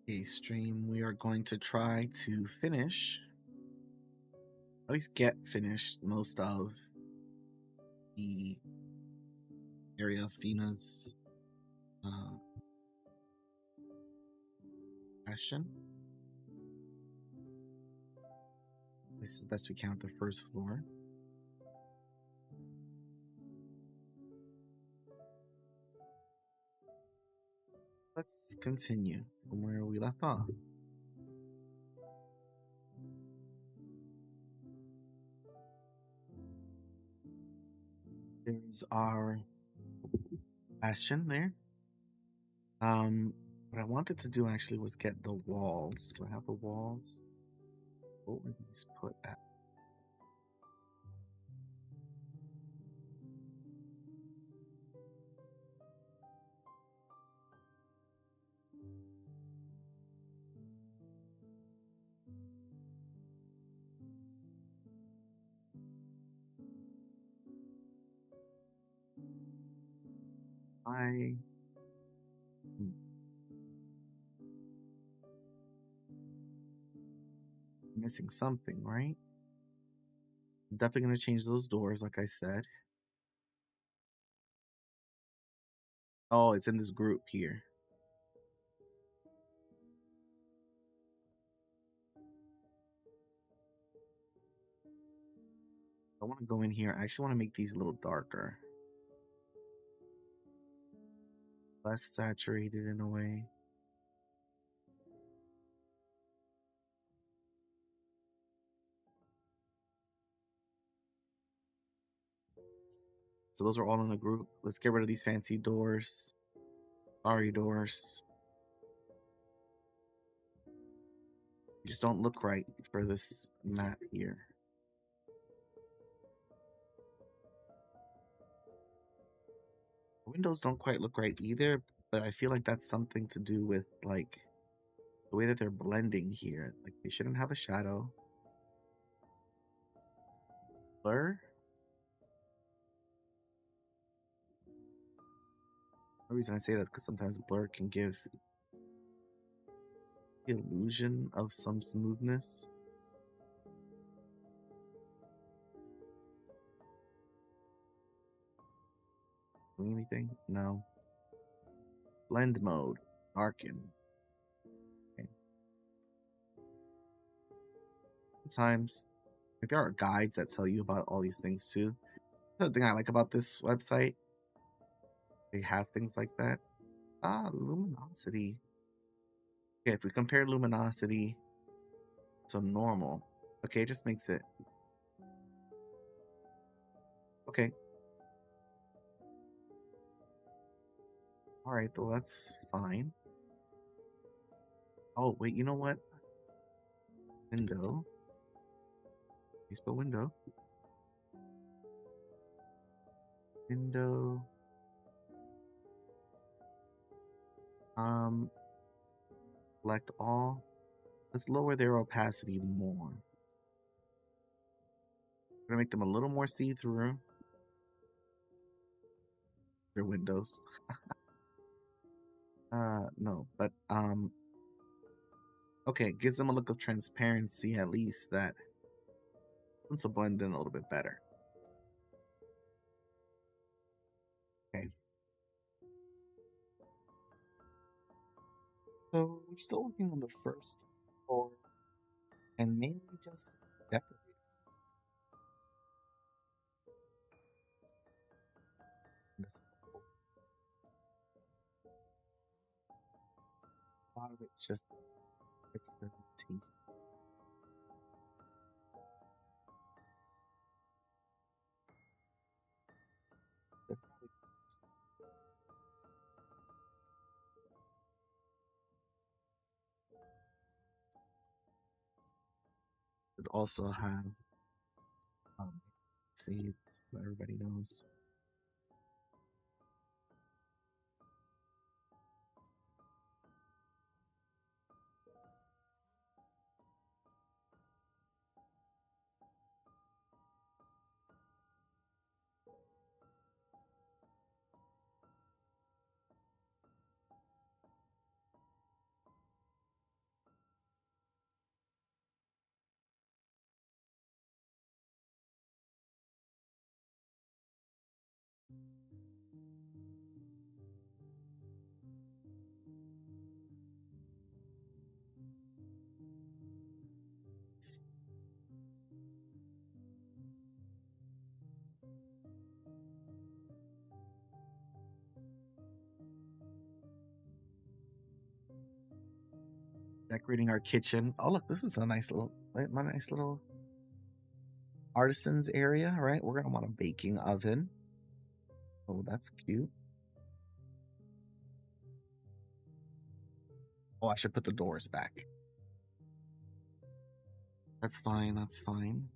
Okay, stream, we are going to try to finish, at least get finished most of the area of Fina's uh, Bastion. This is the best we can with the first floor. Let's continue from where we left off. There's our Bastion there. What I wanted to do actually was get the walls. Do I have the walls? What were these put at? I missing something, right? I'm definitely gonna change those doors, like I said. Oh, it's in this group here. I want to go in here. I actually want to make these a little darker, less saturated in a way. So those are all in a group. Let's get rid of these fancy doors. Sorry, doors. You just don't look right for this map here. Windows don't quite look right either, but I feel like that's something to do with like the way that they're blending here. Like they shouldn't have a shadow. Blur? The reason I say that is because sometimes blur can give the illusion of some smoothness. Doing anything? No. Blend mode. Darken. Okay. Sometimes like there are guides that tell you about all these things too. The thing I like about this website, they have things like that. Luminosity. Okay, if we compare luminosity to normal, okay, it just makes it okay. All right, well that's fine. Oh wait, you know what? Window. Facebook window. Window. Um, select all. Let's lower their opacity more. We're gonna make them a little more see-through. Their windows. No, but okay, gives them a look of transparency at least that to blend in a little bit better. Okay. So we're still working on the first floor and mainly just decorating. This a lot of it's just experimentation. Could also have saves so everybody knows. Decorating our kitchen. Oh, look, this is a nice little, my nice little artisans area, right? We're gonna want a baking oven. Oh, that's cute. Oh, I should put the doors back. That's fine. That's fine.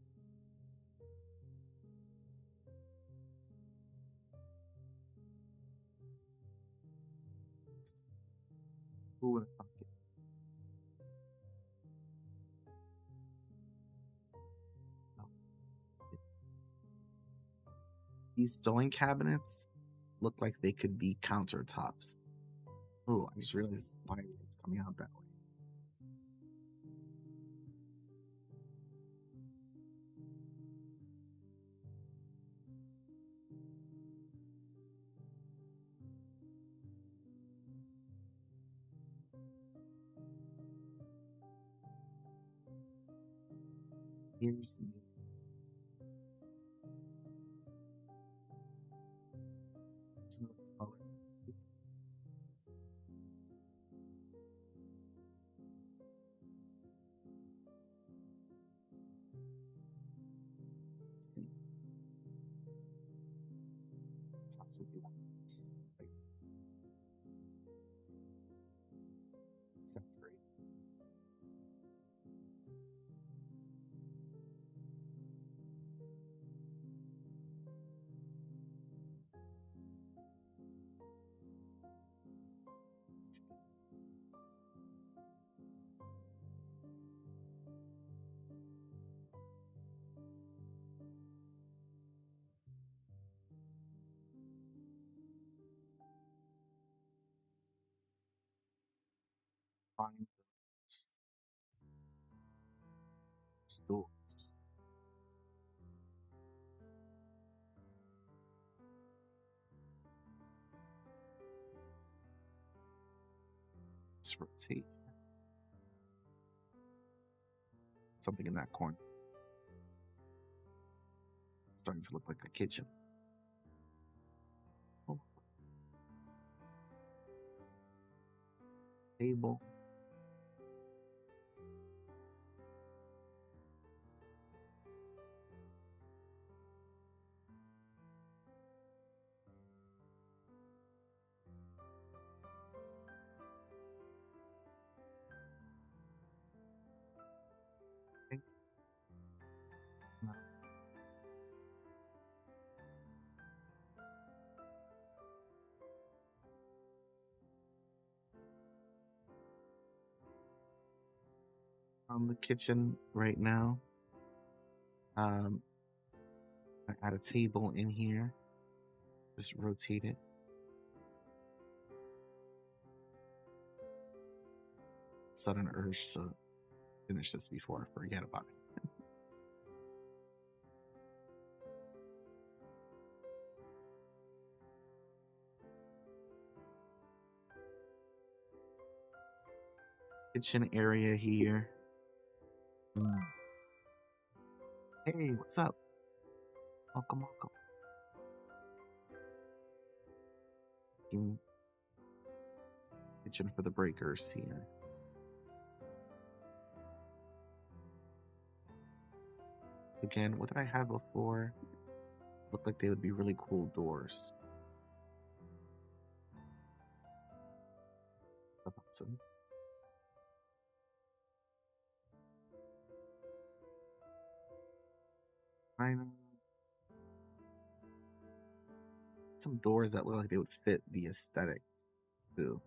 Who would have thought it? No, it- These sewing cabinets look like they could be countertops. Oh, I just realized why it's coming out that way. Here's the color. Let's see. Tops would be like this. Like this. Separate. Find those doors. Let's rotate something in that corner. It's starting to look like a kitchen. Oh, table. Okay. On the kitchen right now. Um, I add a table in here. Just rotate it. Sudden urge to finish this before I forget about it. Kitchen area here. Mm. Hey, what's up? Welcome, welcome. Mm, Kitchen for the breakers here. So again, what did I have before? Looked like they would be really cool doors. The bottom. Kind some doors that look like they would fit the aesthetic too.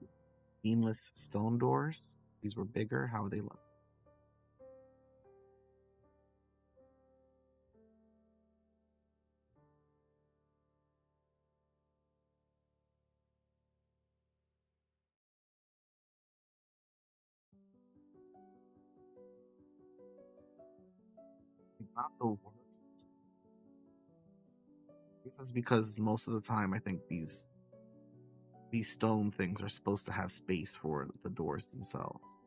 Beamless stone doors. These were bigger. How would they look? Not the worst. This is because most of the time I think these stone things are supposed to have space for the doors themselves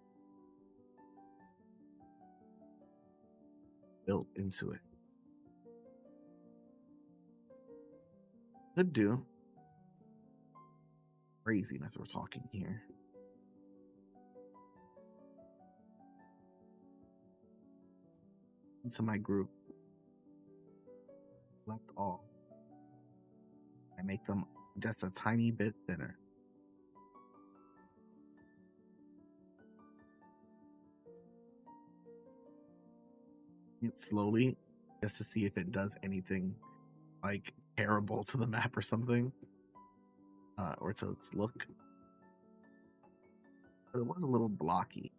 built into it. Could do. Craziness we're talking here. into my group, select all, and make them just a tiny bit thinner. It slowly just to see if it does anything like terrible to the map or something, or to its look. But it was a little blocky.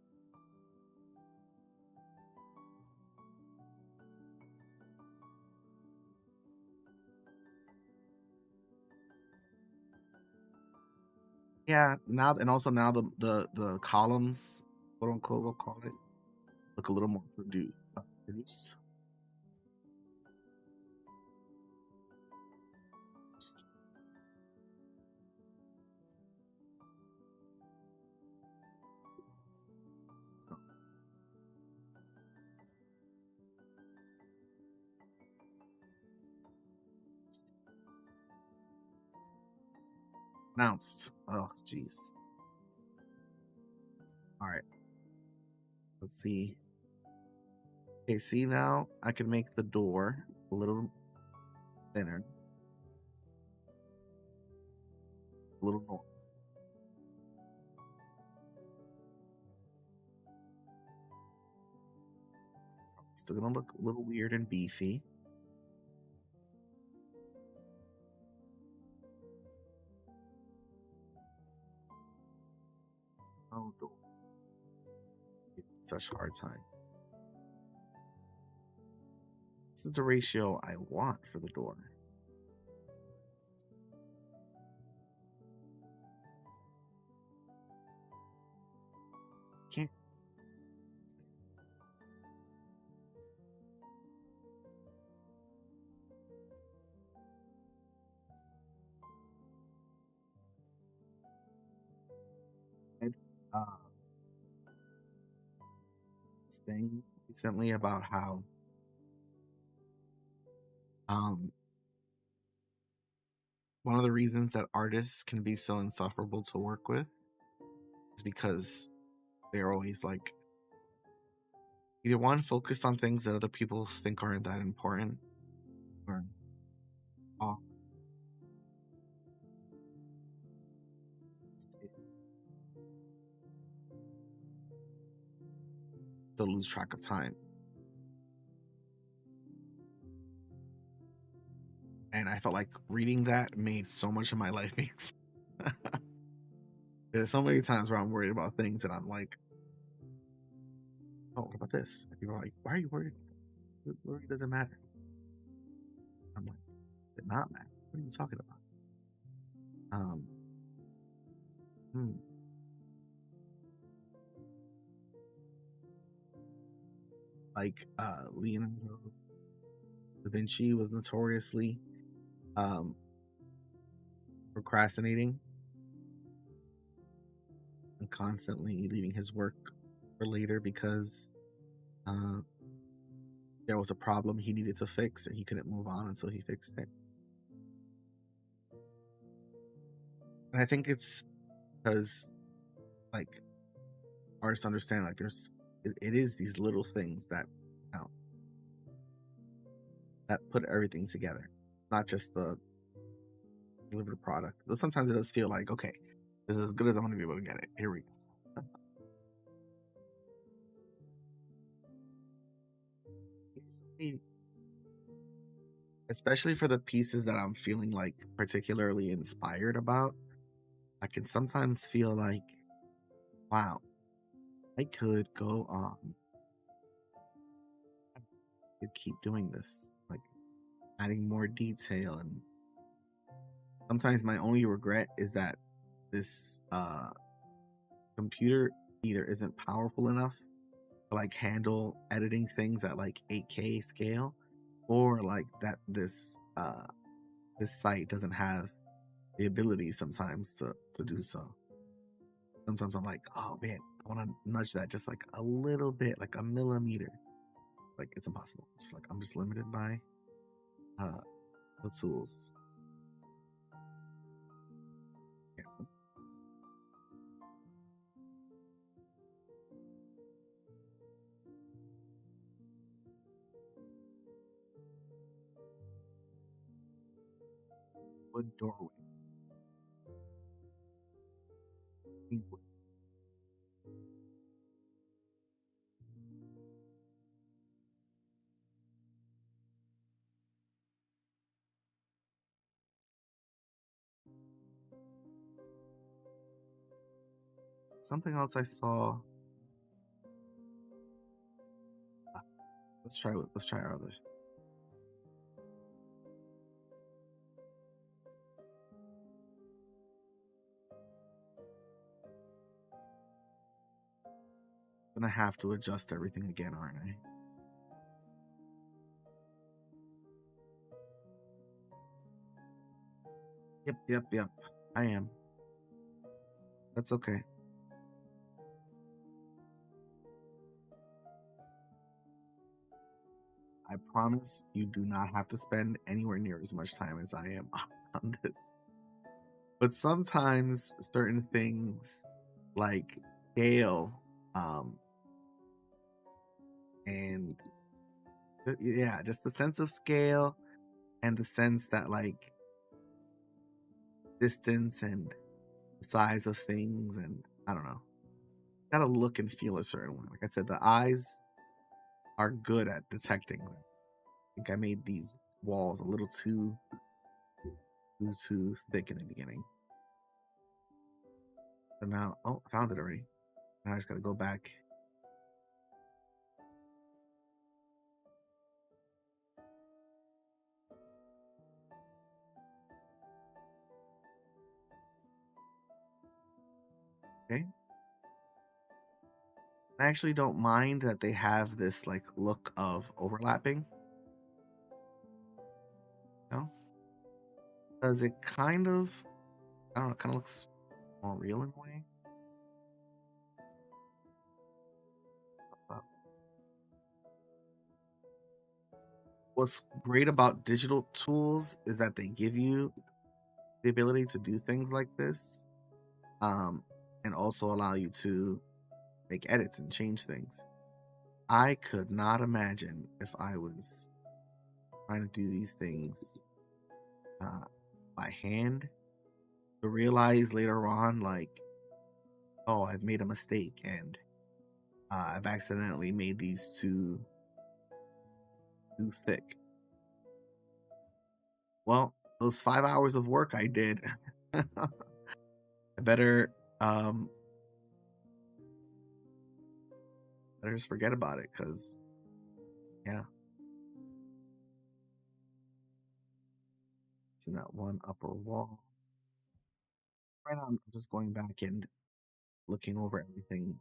Yeah, now and also now the columns, quote unquote, we'll call it, look a little more produced. So, announced. Oh, jeez. All right, let's see. Okay, see now I can make the door a little thinner, a little more. Still gonna look a little weird and beefy. Oh, door. Such a hard time. This is the ratio I want for the door. Can't. Uh, this thing recently about how um one of the reasons that artists can be so insufferable to work with is because they're always like either one focused on things that other people think aren't that important, or off to lose track of time. And I felt like reading that made so much of my life make sense. There's so many times where I'm worried about things and I'm like, oh, what about this? And people are like, why are you worried? It really doesn't matter. I'm like, did not matter. What are you talking about? Um, hmm. Like Leonardo da Vinci was notoriously um, procrastinating and constantly leaving his work for later because uh, there was a problem he needed to fix and he couldn't move on until he fixed it. And I think it's because like artists understand like it is these little things that count, that put everything together, not just the delivered product. Though sometimes it does feel like, okay, this is as good as I'm gonna be able to get it. Here we go. Especially for the pieces that I'm feeling like particularly inspired about, I can sometimes feel like, wow, I could go on, I could keep doing this, like adding more detail. And sometimes my only regret is that this computer either isn't powerful enough to like handle editing things at like 8K scale, or like that this site doesn't have the ability sometimes to do so. Sometimes I'm like, oh man, I want to nudge that just like a little bit, like a millimeter. Like it's impossible. Just like I'm just limited by uh the tools. Yeah. Wood doorway. Wood. Something else I saw. Ah, let's try our others. Gonna have to adjust everything again, aren't I? Yep. I am. That's okay. I promise you do not have to spend anywhere near as much time as I am on this. But sometimes certain things like scale, um, and yeah, just the sense of scale and the sense that like distance and the size of things and I don't know. Gotta look and feel a certain way. Like I said, the eyes are good at detecting. I think I made these walls a little too thick in the beginning. So now, oh, I found it already. Now I just gotta go back. Okay. I actually don't mind that they have this like look of overlapping. No, because it kind of, I don't know, kind of looks more real in a way. Uh, What's great about digital tools is that they give you the ability to do things like this, um, and also allow you to make edits and change things. I could not imagine if I was trying to do these things uh, by hand to realize later on, like, oh, I've made a mistake and I've accidentally made these too thick. Well, those 5 hours of work I did, I better um better just forget about it because yeah, it's in that one upper wall. Right now, I'm just going back and looking over everything,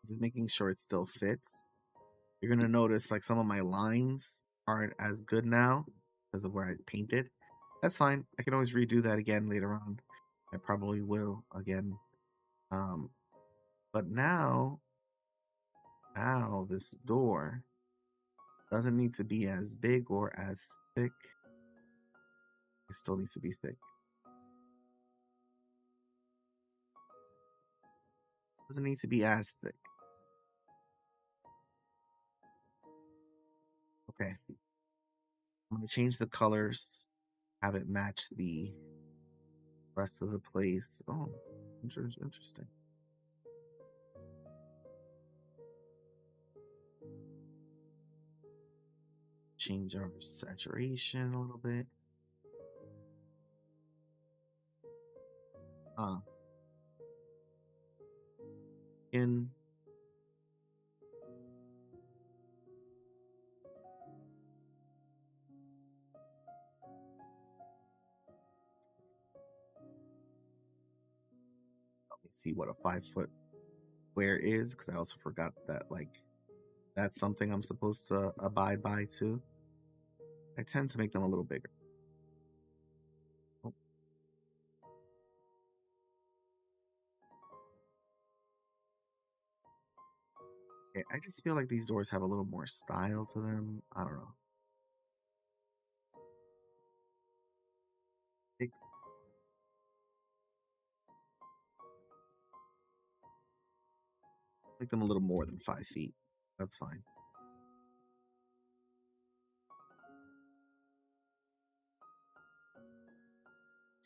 just making sure it still fits. You're gonna notice like some of my lines aren't as good now because of where I painted. That's fine. I can always redo that again later on. I probably will again. Um, but now this door doesn't need to be as big or as thick. It still needs to be thick. Doesn't need to be as thick. Okay. I'm gonna change the colors, have it match the rest of the place. Oh, interesting. Change our saturation a little bit. Uh, in let me see what a 5 foot square is because I also forgot that like that's something I'm supposed to abide by too. I tend to make them a little bigger. Oh, okay, I just feel like these doors have a little more style to them. I don't know. Make, make them a little more than 5 feet. That's fine.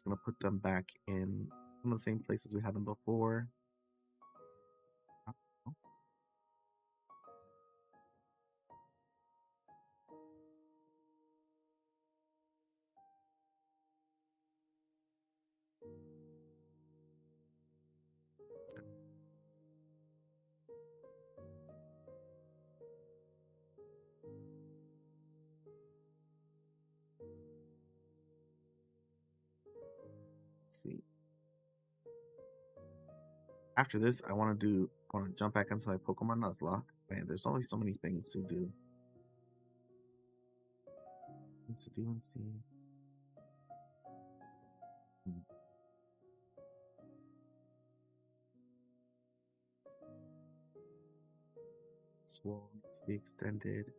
Just gonna put them back in some of the same places we had them before. Oh, let's see. After this, I want to jump back into my Pokemon Nuzlocke. Man, there's only so many things to do. Things to do and see. Hmm. Swole needs to be extended.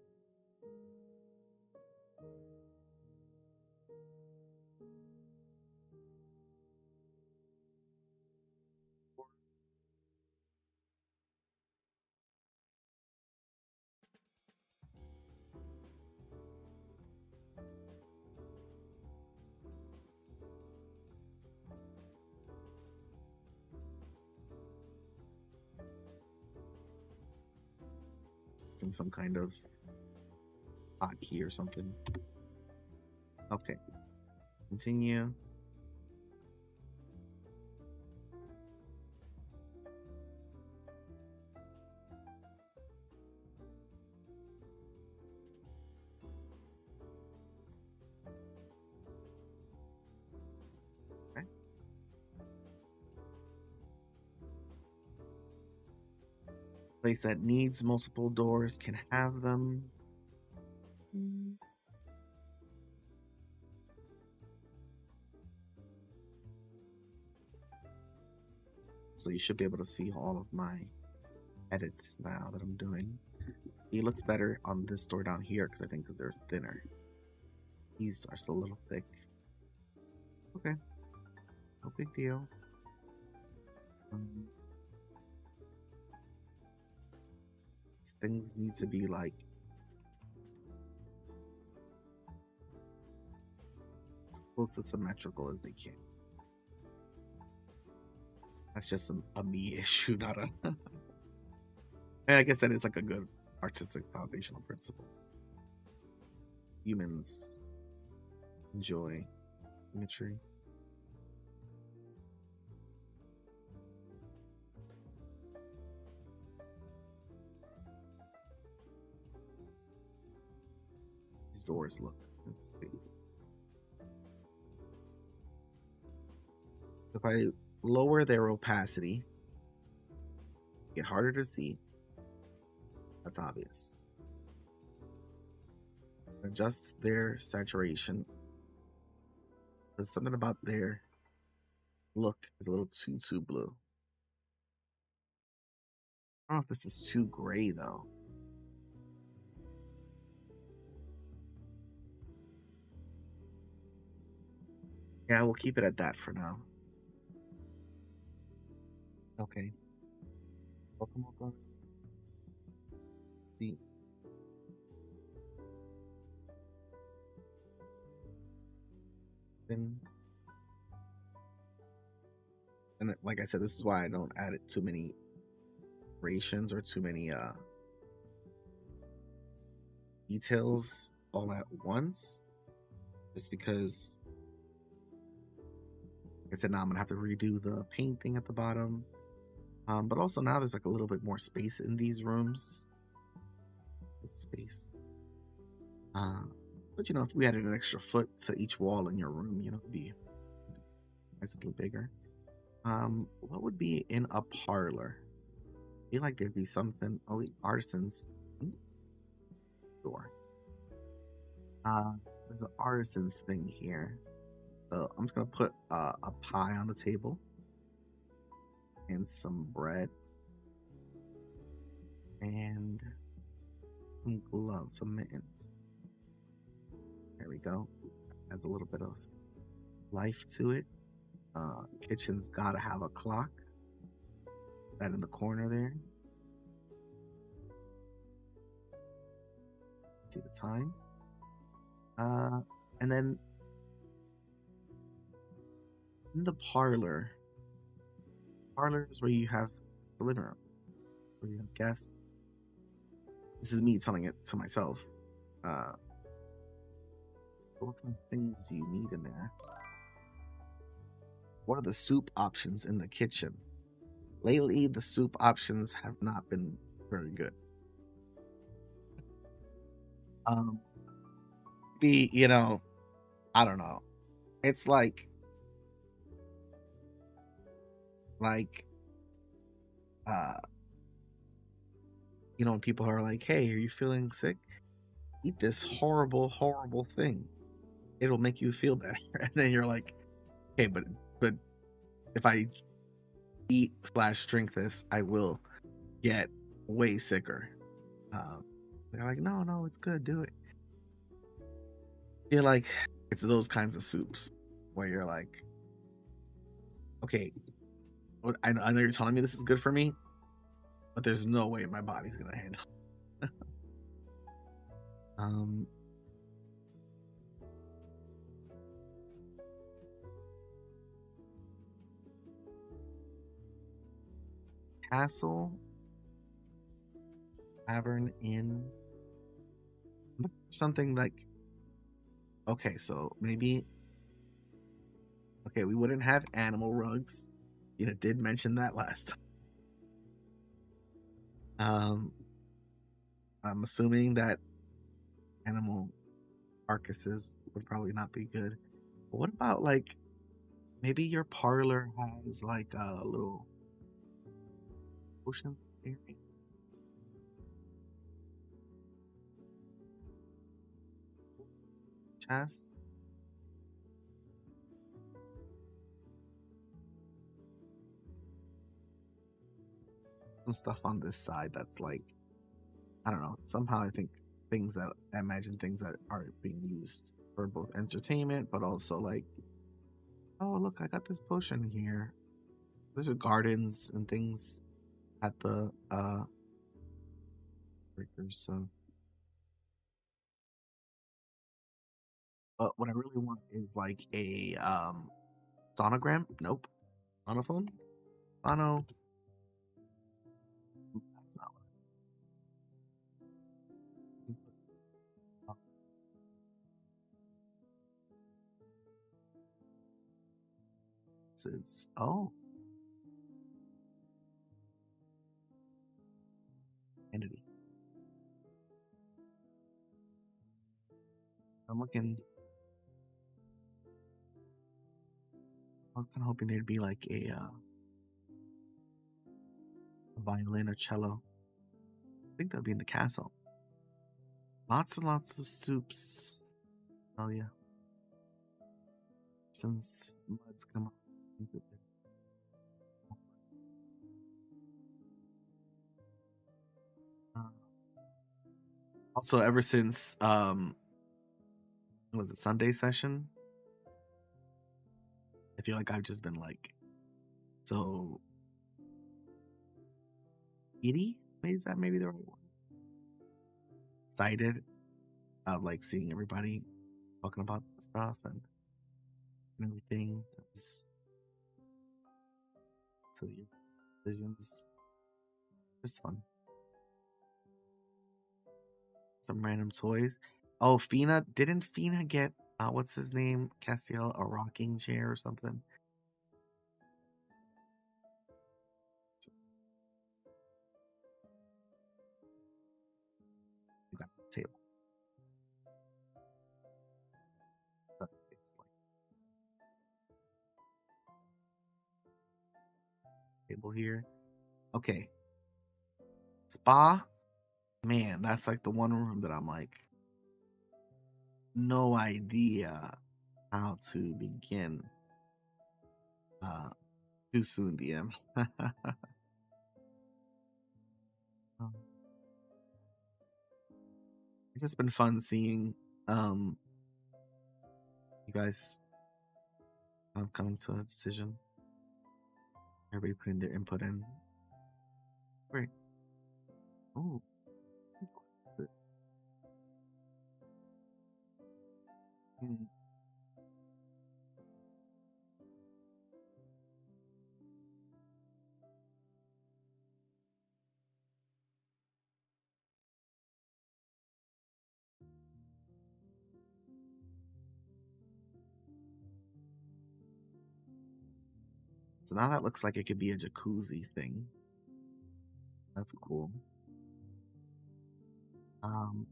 Some kind of hotkey or something. Okay, continue. Okay. Place that needs multiple doors can have them. So you should be able to see all of my edits now that I'm doing. He looks better on this door down here because I think because they're thinner. These are still a little thick. Okay, no big deal. These things need to be like as close to symmetrical as they can. That's just a me issue, not a. And I guess that is like a good artistic foundational principle. Humans enjoy symmetry. These doors look. Let's see. If I lower their opacity, get harder to see. That's obvious. Adjust their saturation. There's something about their look is a little too blue. I don't know if this is too gray though. Yeah, we'll keep it at that for now. Okay. Welcome, welcome. Let's see. Then, and like I said, this is why I don't add it too many rations or too many details all at once. Just because, like I said, now I'm gonna have to redo the paint thing at the bottom. But also now there's like a little bit more space in these rooms. Space. But you know, if we added an extra foot to each wall in your room, you know, it'd be nice a little bigger. What would be in a parlor? I feel like there'd be something. Oh, the artisans door. There's an artisans thing here. So I'm just gonna put a pie on the table and some bread and some gloves, some mittens. There we go. Adds a little bit of life to it. Kitchen's gotta have a clock. That in the corner there. See the time. And then In the parlor. Parlor is where you have the living room, where you have guests. This is me telling it to myself. Uh, what kind of things do you need in there? What are the soup options in the kitchen? Lately, the soup options have not been very good. Um, I don't know. It's like, uh, when people are like, "Hey, are you feeling sick? Eat this horrible, horrible thing. It'll make you feel better." And then you're like, "Okay, but if I eat slash drink this, I will get way sicker." Um, they're like, "No, no, it's good. Do it." I feel like it's those kinds of soups where you're like, "Okay, I know you're telling me this is good for me, but there's no way my body's gonna handle." Um, Castle Tavern Inn, something like, okay, so maybe, okay, we wouldn't have animal rugs. You did mention that last time. Um, I'm assuming that animal carcasses would probably not be good. But what about like maybe your parlor has like a little ocean area chest? Some stuff on this side that's like, I don't know. Somehow I think I imagine things that are being used for both entertainment, but also like, oh look, I got this potion here. There's gardens and things at the breakers. So, but what I really want is like a sonogram. Nope, sonophone. Sono. That's not what this is. Oh, entity. I'm looking. I was kind of hoping there'd be like a violin or cello. I think that'd be in the castle. Lots and lots of soups. Oh yeah, since mud's come up. Uh, Also, ever since was it Sunday session? I feel like I've just been like so giddy. Is that maybe the right one? Excited of like seeing everybody talking about stuff and everything. So your decisions, just fun. Some random toys. Oh, Fina didn't Fina get what's his name? Castiel a rocking chair or something? You got the table. It's like table here. Okay. Spa. Man, that's like the one room that I'm like, no idea how to begin. Uh, Too soon, DM. Um, it's just been fun seeing you guys come to a decision. Everybody putting their input in. Great. Oh, what's it? Hmm. So now that looks like it could be a jacuzzi thing. That's cool. Um,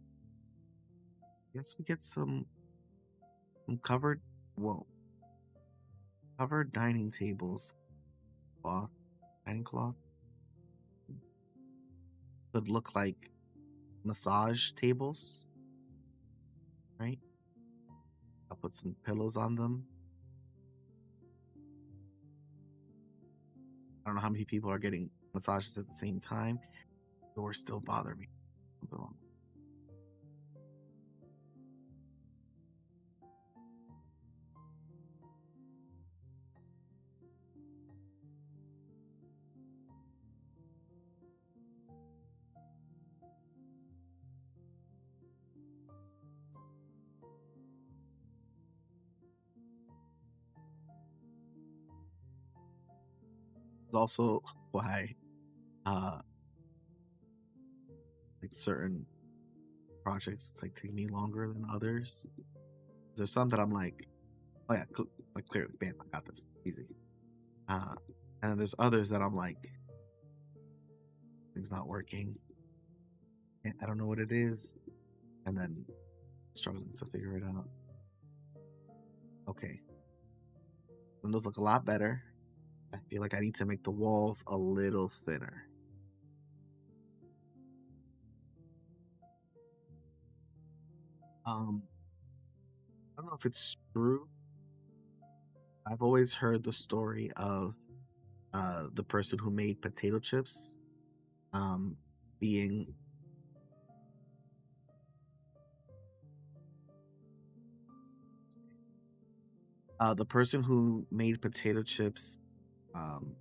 guess we get some covered, whoa, covered dining tables, cloth, dining cloth. Could look like massage tables, right? I'll put some pillows on them. I don't know how many people are getting massages at the same time. Doors still bother me. It's also why uh like certain projects like take me longer than others. There's some that I'm like, oh yeah, cool. Like clearly, bam, I got this easy. Uh, and then there's others that I'm like, things not working. And I don't know what it is, and then struggling to figure it out. Okay, windows look a lot better. I feel like I need to make the walls a little thinner. I don't know if it's true. I've always heard the story of the person who made potato chips um, being the person who made potato chips um,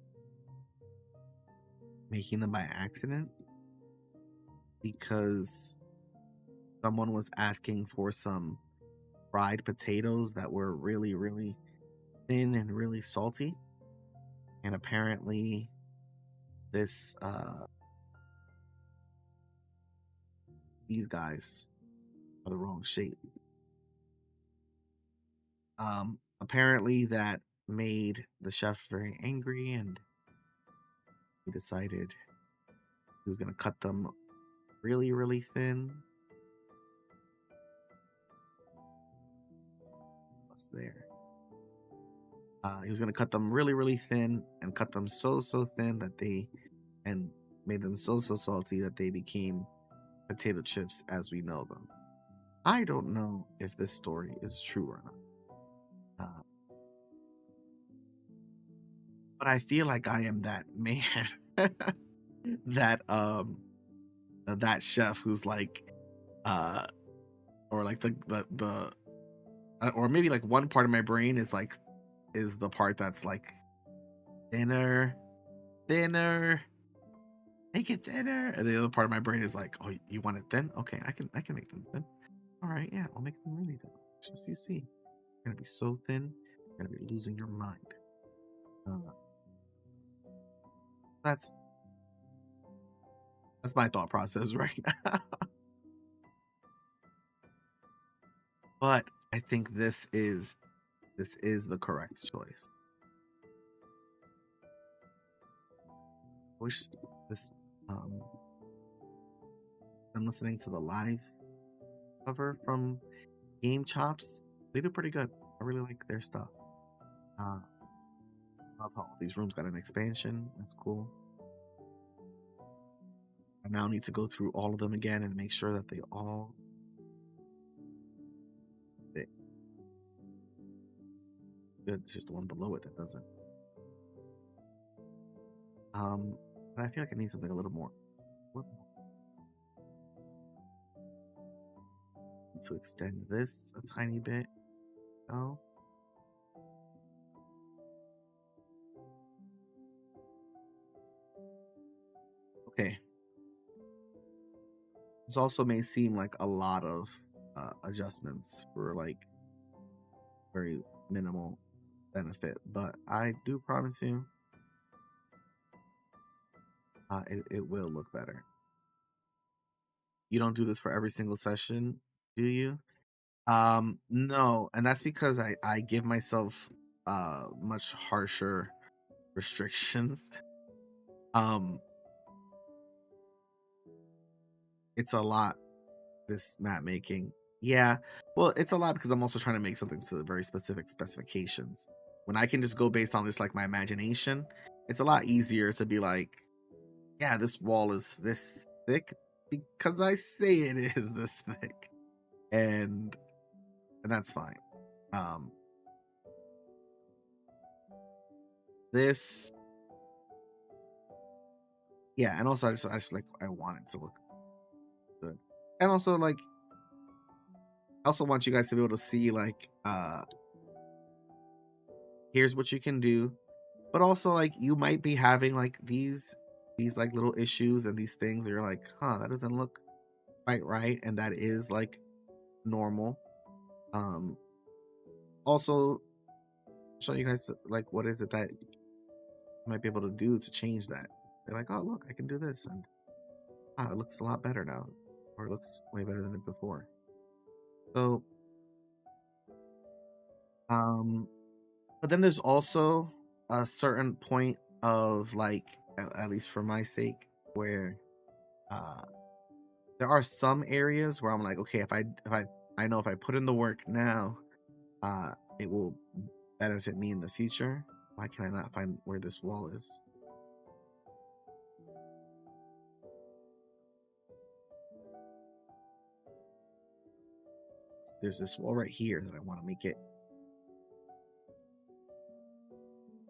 making them by accident because someone was asking for some fried potatoes that were really, really thin and really salty. And apparently, this these guys are the wrong shape. Apparently, that made the chef very angry, and he decided he was going to cut them really, really thin. What's there? He was going to cut them really, really thin and cut them so, so thin that and made them so, so salty that they became potato chips as we know them. I don't know if this story is true or not. But I feel like I am that man, that that chef who's like, uh, or like or maybe like one part of my brain is the part that's like thinner, thinner, make it thinner, and the other part of my brain is like, oh, you want it thin? Okay, I can make them thin. All right, yeah, I'll make them really thin. Just you see, you're gonna be so thin, you're gonna be losing your mind. Uh, that's that's my thought process right now. But I think this is the correct choice. Wish this um I'm listening to the live cover from Game Chops. They do pretty good. I really like their stuff. Uh I love how all these rooms got an expansion. That's cool. I now need to go through all of them again and make sure that they all fit good. It's just the one below it that doesn't. Um but I feel like I need something a little more. To extend this a tiny bit. Oh. Okay. This also may seem like a lot of adjustments for like very minimal benefit, but I do promise you, it will look better. You don't do this for every single session, do you? No, and that's because I give myself much harsher restrictions. Um, it's a lot, this map making. Yeah, well, it's a lot because I'm also trying to make something to very specific specifications. When I can just go based on just like my imagination, it's a lot easier to be like, yeah, this wall is this thick because I say it is this thick, and and that's fine. Um, this, yeah, and also I just like I want it to look good, and also like I also want you guys to be able to see like here's what you can do, but also like you might be having like these like little issues and these things where you're like, huh, that doesn't look quite right, and that is like normal. Um, also show you guys like what is it that you might be able to do to change that. They're like, oh look, I can do this, and it looks a lot better now, or it looks way better than it before. So, um, but then there's also a certain point of like, at least for my sake, where uh, there are some areas where I'm like, okay, if I know if I put in the work now, it will benefit me in the future. Why can I not find where this wall is? There's this wall right here that I want to make it.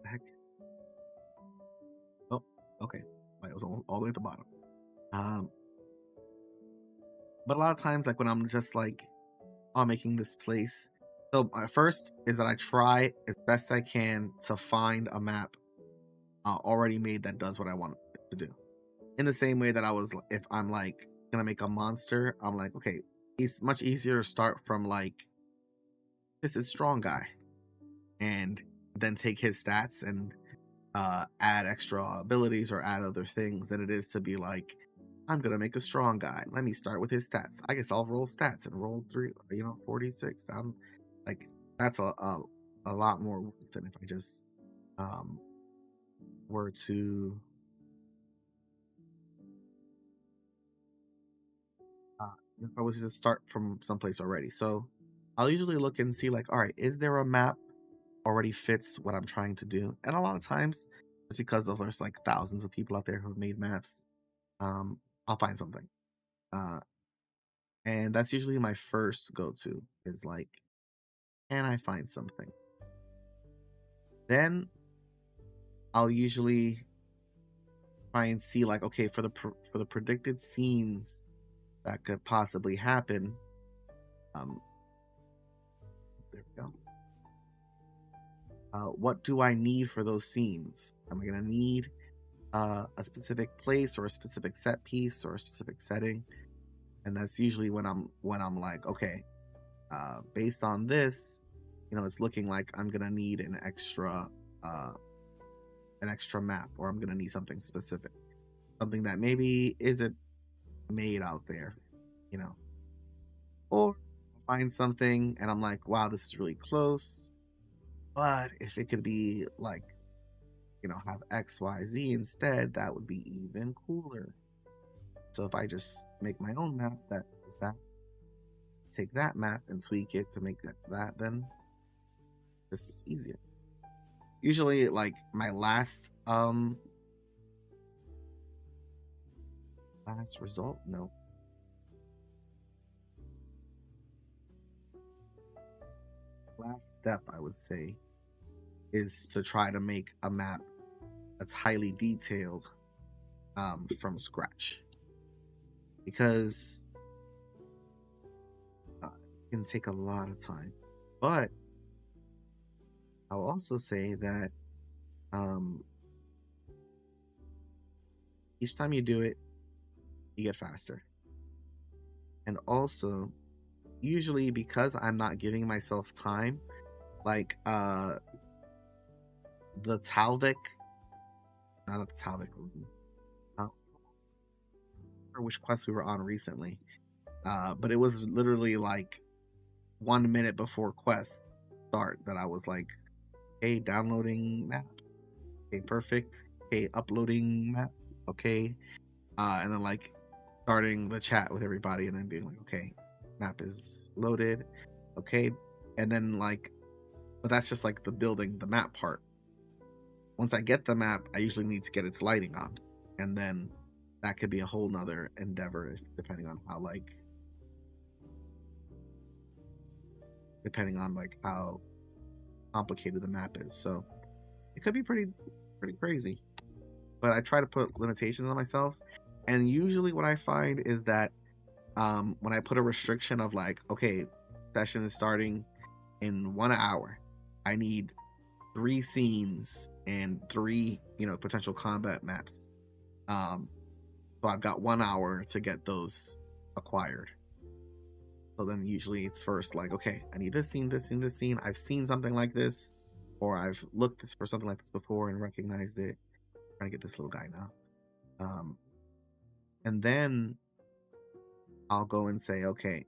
The heck? Oh, okay. It was all the way at the bottom. Um, but a lot of times, like when I'm just like, oh, making this place. So my first is that I try as best I can to find a map already made that does what I want it to do. In the same way that if I'm like gonna make a monster, I'm like, okay, it's much easier to start from like this is strong guy, and then take his stats and add extra abilities or add other things than it is to be like, I'm gonna make a strong guy. Let me start with his stats. I guess I'll roll stats and roll 46. Like that's a lot more work than if I just um were to uh if I was to just start from someplace already. So I'll usually look and see like, all right, is there a map already fits what I'm trying to do? And a lot of times it's because there's like thousands of people out there who have made maps. Um, I'll find something. Uh, and that's usually my first go-to is like, can I find something? Then I'll usually try and see like, okay, for the predicted scenes that could possibly happen. Um, there we go. What do I need for those scenes? Am I gonna need a specific place or a specific set piece or a specific setting? And that's usually when I'm like, okay, based on this, it's looking like I'm gonna need uh, an extra map, or I'm gonna need something specific, something that maybe isn't made out there, you know, or find something and I'm like, wow, this is really close, but if it could be like, have X, Y, Z instead, that would be even cooler. So if I just make my own map that is that, let's take that map and tweak it to make that then it's easier. Usually like my last result, no. Last step I would say is to try to make a map that's highly detailed from scratch. Because it can take a lot of time. But I'll also say that each time you do it, you get faster. And also, usually because I'm not giving myself time, like the Talvik, not the Talvik, or which quest we were on recently, but it was literally like 1 minute before quest start that I was like, hey, downloading map. Okay, perfect. Okay, uploading map. Okay. And then like starting the chat with everybody and then being like, okay, map is loaded. Okay. And then like, but that's just like the building the map part. Once I get the map, I usually need to get its lighting on. And then that could be a whole nother endeavor depending on how like how complicated the map is. So it could be pretty crazy. But I try to put limitations on myself. And usually what I find is that when I put a restriction of like, okay, session is starting in 1 hour, I need 3 scenes and 3, potential combat maps. So I've got 1 hour to get those acquired. So then usually it's first like, okay, I need this scene, this scene, this scene. I've seen something like this, or I've looked for something like this before and recognized it. I'm trying to get this little guy now. And then I'll go and say, okay,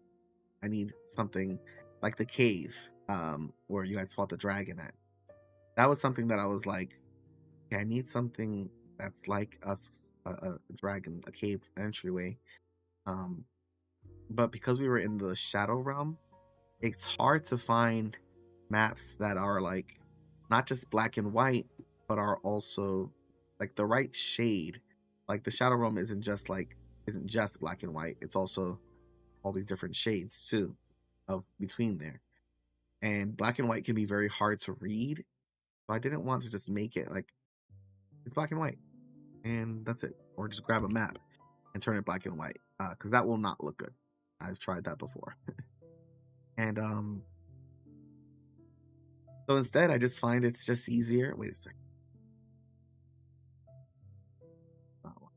I need something like the cave, where you guys fought the dragon at. That was something that I was like, okay, I need something that's like a dragon, a cave entryway. But because we were in the shadow realm, it's hard to find maps that are like not just black and white, but are also like the right shade. Like the shadow realm isn't just black and white. It's also all these different shades too of between there. And black and white can be very hard to read. So I didn't want to just make it like it's black and white and that's it. Or just grab a map and turn it black and white. Because that will not look good. I've tried that before. And so instead I just find it's just easier. Wait a second. Oh,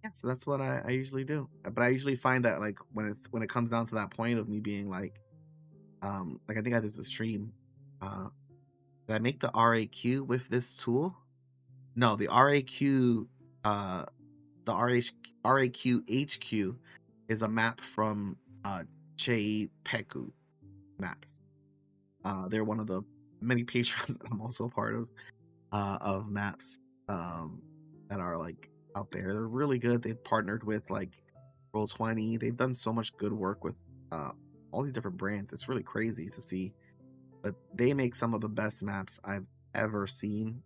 yeah, so that's what I usually do. But I usually find that like when it comes down to that point of me being like I think I did a stream. Did I make the RAQ with this tool? No, the RAQ the RAQ HQ is a map from Che Peku maps. They're one of the many patrons that I'm also a part of maps that are like out there. They're really good. They've partnered with like Roll20. They've done so much good work with all these different brands. It's really crazy to see. But they make some of the best maps I've ever seen.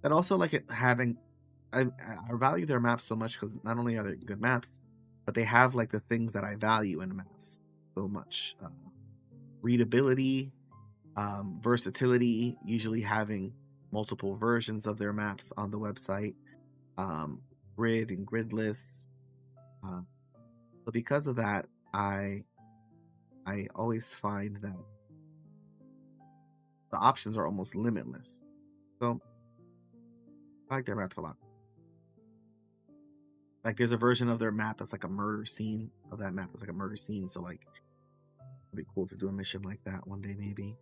And also like it having I value their maps so much because not only are they good maps, but they have like the things that I value in maps so much. Readability, versatility, usually having multiple versions of their maps on the website, grid and grid lists. So because of that, I always find that the options are almost limitless. So I like their maps a lot. Like there's a version of their map that's like a murder scene of that map that's like a murder scene. So like it'd be cool to do a mission like that one day maybe.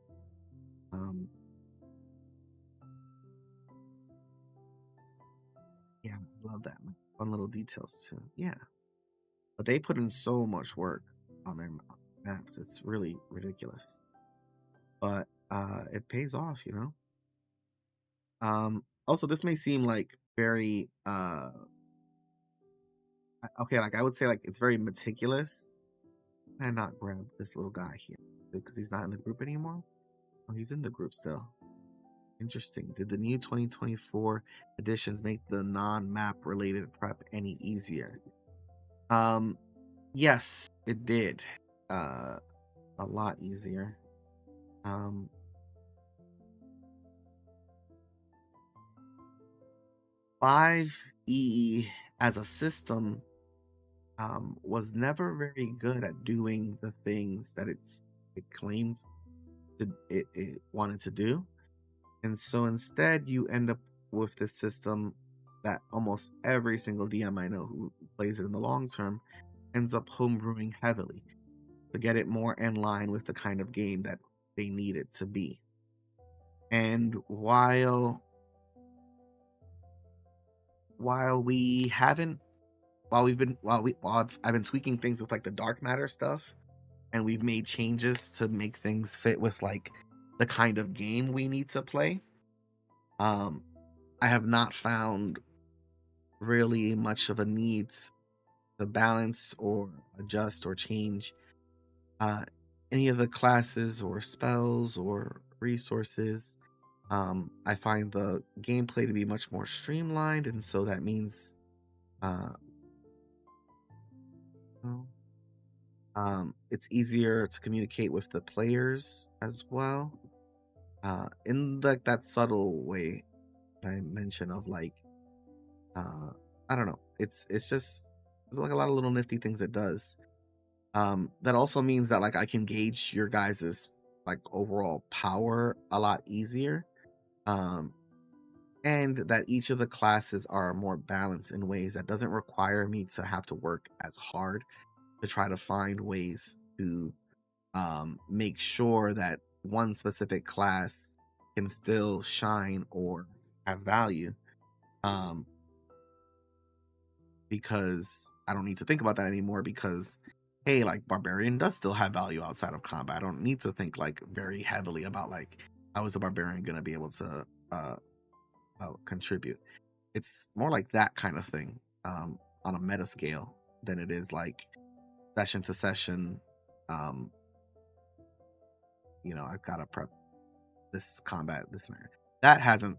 Yeah, I love that. Fun little details too. Yeah. But they put in so much work on their maps. It's really ridiculous. But it pays off, you know? Also this may seem like very okay, like I would say like it's very meticulous. I not grab this little guy here because he's not in the group anymore. Oh, he's in the group still. Interesting. Did the new 2024 editions make the non-map related prep any easier? Yes, it did. A lot easier. 5E as a system was never very good at doing the things that it claimed it wanted to do. And so instead you end up with this system that almost every single DM I know who plays it in the long term ends up homebrewing heavily to get it more in line with the kind of game that they need it to be. And while I've been tweaking things with like the dark matter stuff, and we've made changes to make things fit with like the kind of game we need to play. Um, I have not found really much of a need to balance or adjust or change uh, any of the classes or spells or resources. I find the gameplay to be much more streamlined, and so that means uh, well, it's easier to communicate with the players as well. In like that subtle way I mentioned of like uh, I don't know. It's just there's like a lot of little nifty things it does. That also means that like I can gauge your guys's like overall power a lot easier. Um, and that each of the classes are more balanced in ways that doesn't require me to have to work as hard to try to find ways to make sure that one specific class can still shine or have value. Um, because I don't need to think about that anymore because hey, like barbarian does still have value outside of combat. I don't need to think like very heavily about like how is the barbarian going to be able to contribute. It's more like that kind of thing on a meta scale than it is like session to session. Um, I've got to prep this combat, this and that hasn't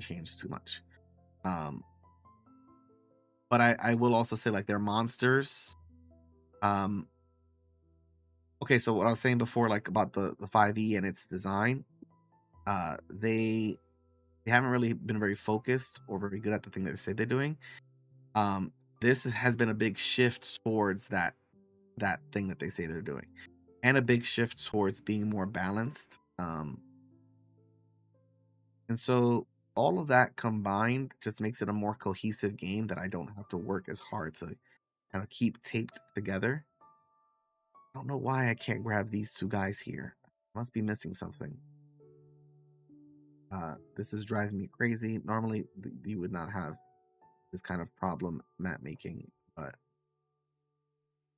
changed too much. But I will also say like they're monsters. Um, okay, so what I was saying before, like about the 5e and its design, they haven't really been very focused or very good at the thing that they say they're doing. Um, this has been a big shift towards that thing that they say they're doing, and a big shift towards being more balanced. And so all of that combined just makes it a more cohesive game that I don't have to work as hard to kind of keep taped together. I don't know why I can't grab these two guys here. Must be missing something. This is driving me crazy. Normally, you would not have this kind of problem map making, but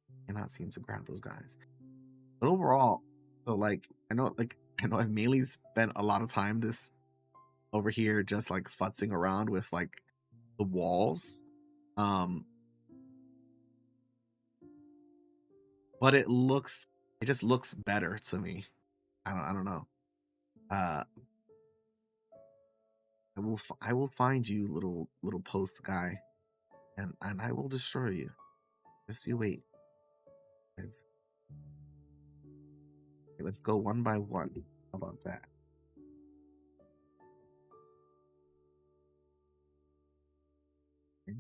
I cannot seem to grab those guys. But overall, so I know I've mainly spent a lot of time this over here just like futzing around with like the walls. Um, but it just looks better to me. I don't know. Uh, I will find you, little post guy, and I will destroy you. Just you wait. Okay, let's go one by one. How about that? Okay.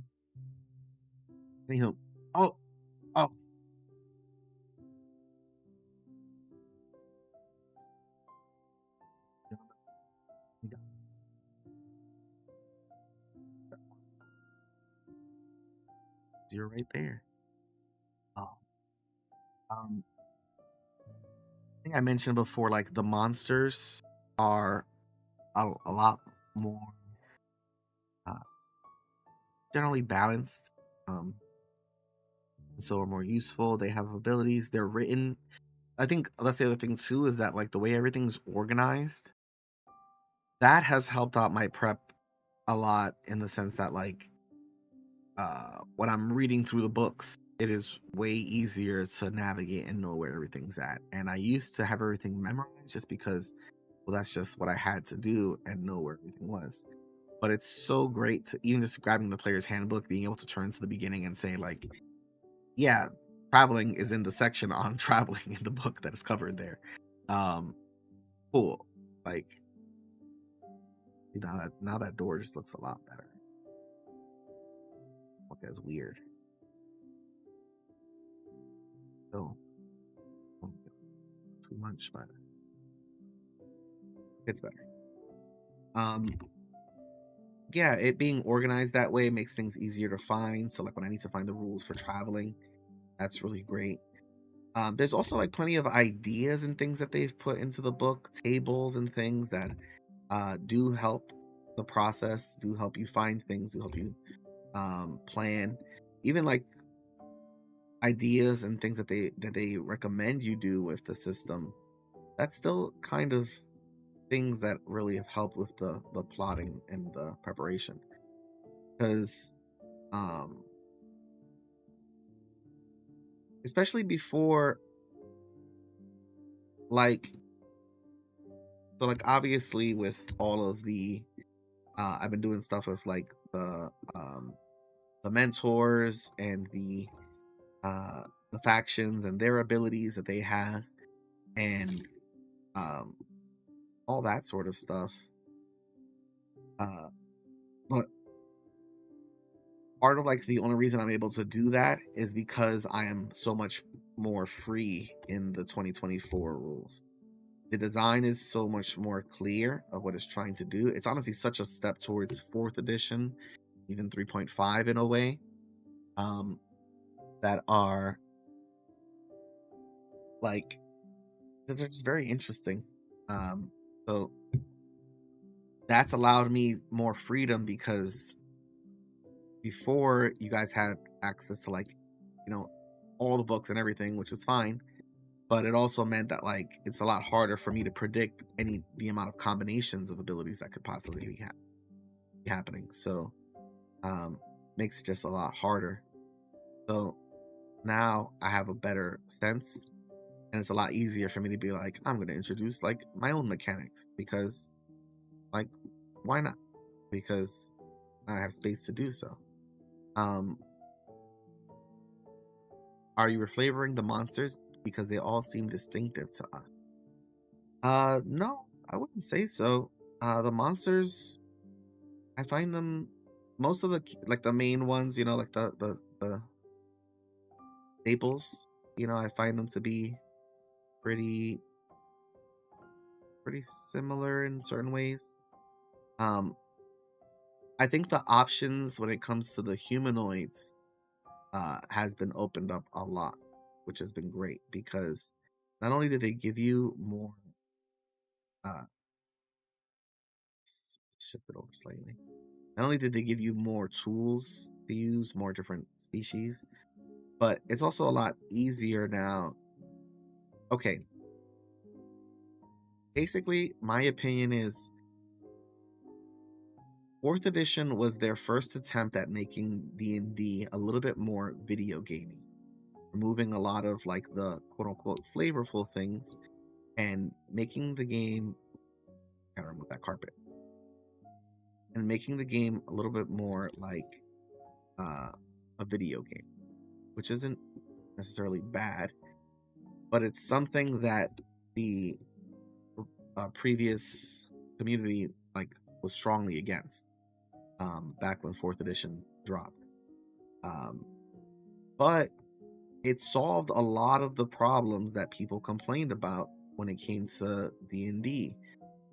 Anywho, oh, oh, you're right there. Oh, um, I think I mentioned before, like the monsters are a lot more uh, generally balanced. So are more useful. They have abilities. They're written. I think that's the other thing too is that like the way everything's organized, that has helped out my prep a lot in the sense that like when I'm reading through the books, it is way easier to navigate and know where everything's at. And I used to have everything memorized just because, well, that's just what I had to do and know where everything was. But it's so great to even just grabbing the player's handbook, being able to turn to the beginning and say, like, yeah, traveling is in the section on traveling in the book that is covered there. Um, cool. Like, now that door just looks a lot better. Okay, it's weird. Oh, too much, but it's better. Um, yeah, it being organized that way makes things easier to find. So, like when I need to find the rules for traveling, that's really great. There's also like plenty of ideas and things that they've put into the book, tables and things that do help the process, do help you find things, do help you plan. Even like ideas and things that they recommend you do with the system, that's still kind of things that really have helped with the plotting and the preparation. Because um especially before, like, so like obviously with all of the I've been doing stuff with like the mentors and uh the factions and their abilities that they have, and um all that sort of stuff. But part of like the only reason I'm able to do that is because I am so much more free in the 2024 rules. The design is so much more clear of what it's trying to do. It's honestly such a step towards fourth edition, even 3.5 in a way, um, that are like they're just very interesting. Um, so that's allowed me more freedom because before you guys had access to like, all the books and everything, which is fine, but it also meant that like it's a lot harder for me to predict the amount of combinations of abilities that could possibly be happening. So um makes it just a lot harder. So now I have a better sense, and it's a lot easier for me to be like, I'm going to introduce like my own mechanics because, like, why not? Because I have space to do so. um are you reflavoring the monsters because they all seem distinctive to us? No, I wouldn't say so. The monsters, I find them, most of like the main ones, like the staples, I find them to be pretty pretty similar in certain ways. Um, I think the options when it comes to the humanoids has been opened up a lot, which has been great because not only did they give you more uh shift it over slightly. Not only did they give you more tools to use, more different species, but it's also a lot easier now. Okay, basically, my opinion is fourth edition was their first attempt at making D&D a little bit more video gaming, removing a lot of like the quote unquote flavorful things and making the game, gotta remove that carpet, and making the game a little bit more like uh, a video game, which isn't necessarily bad, but it's something that the previous community like was strongly against back when fourth edition dropped. Um, but it solved a lot of the problems that people complained about when it came to D&D,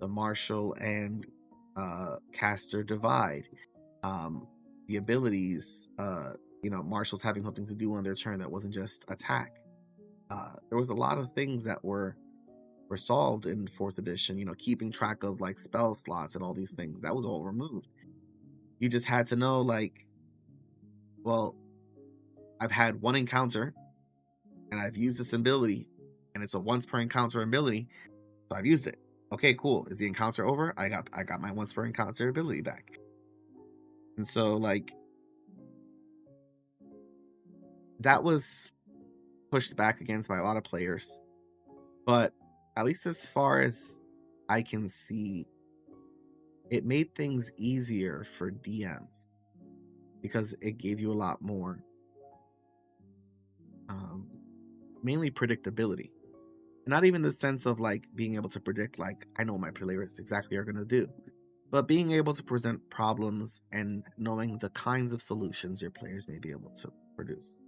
the martial and caster divide, um, the abilities, marshals having something to do on their turn that wasn't just attack. There was a lot of things that were solved in fourth edition, keeping track of like spell slots and all these things. That was all removed. You just had to know, like, well, I've had one encounter and I've used this ability, and it's a once per encounter ability, so I've used it. Okay, cool. Is the encounter over? I got my once per encounter ability back. And so like that was pushed back against by a lot of players. But at least as far as I can see, it made things easier for DMs because it gave you a lot more, um, mainly predictability. Not even the sense of like being able to predict, like, I know what my players exactly are going to do, but being able to present problems and knowing the kinds of solutions your players may be able to produce.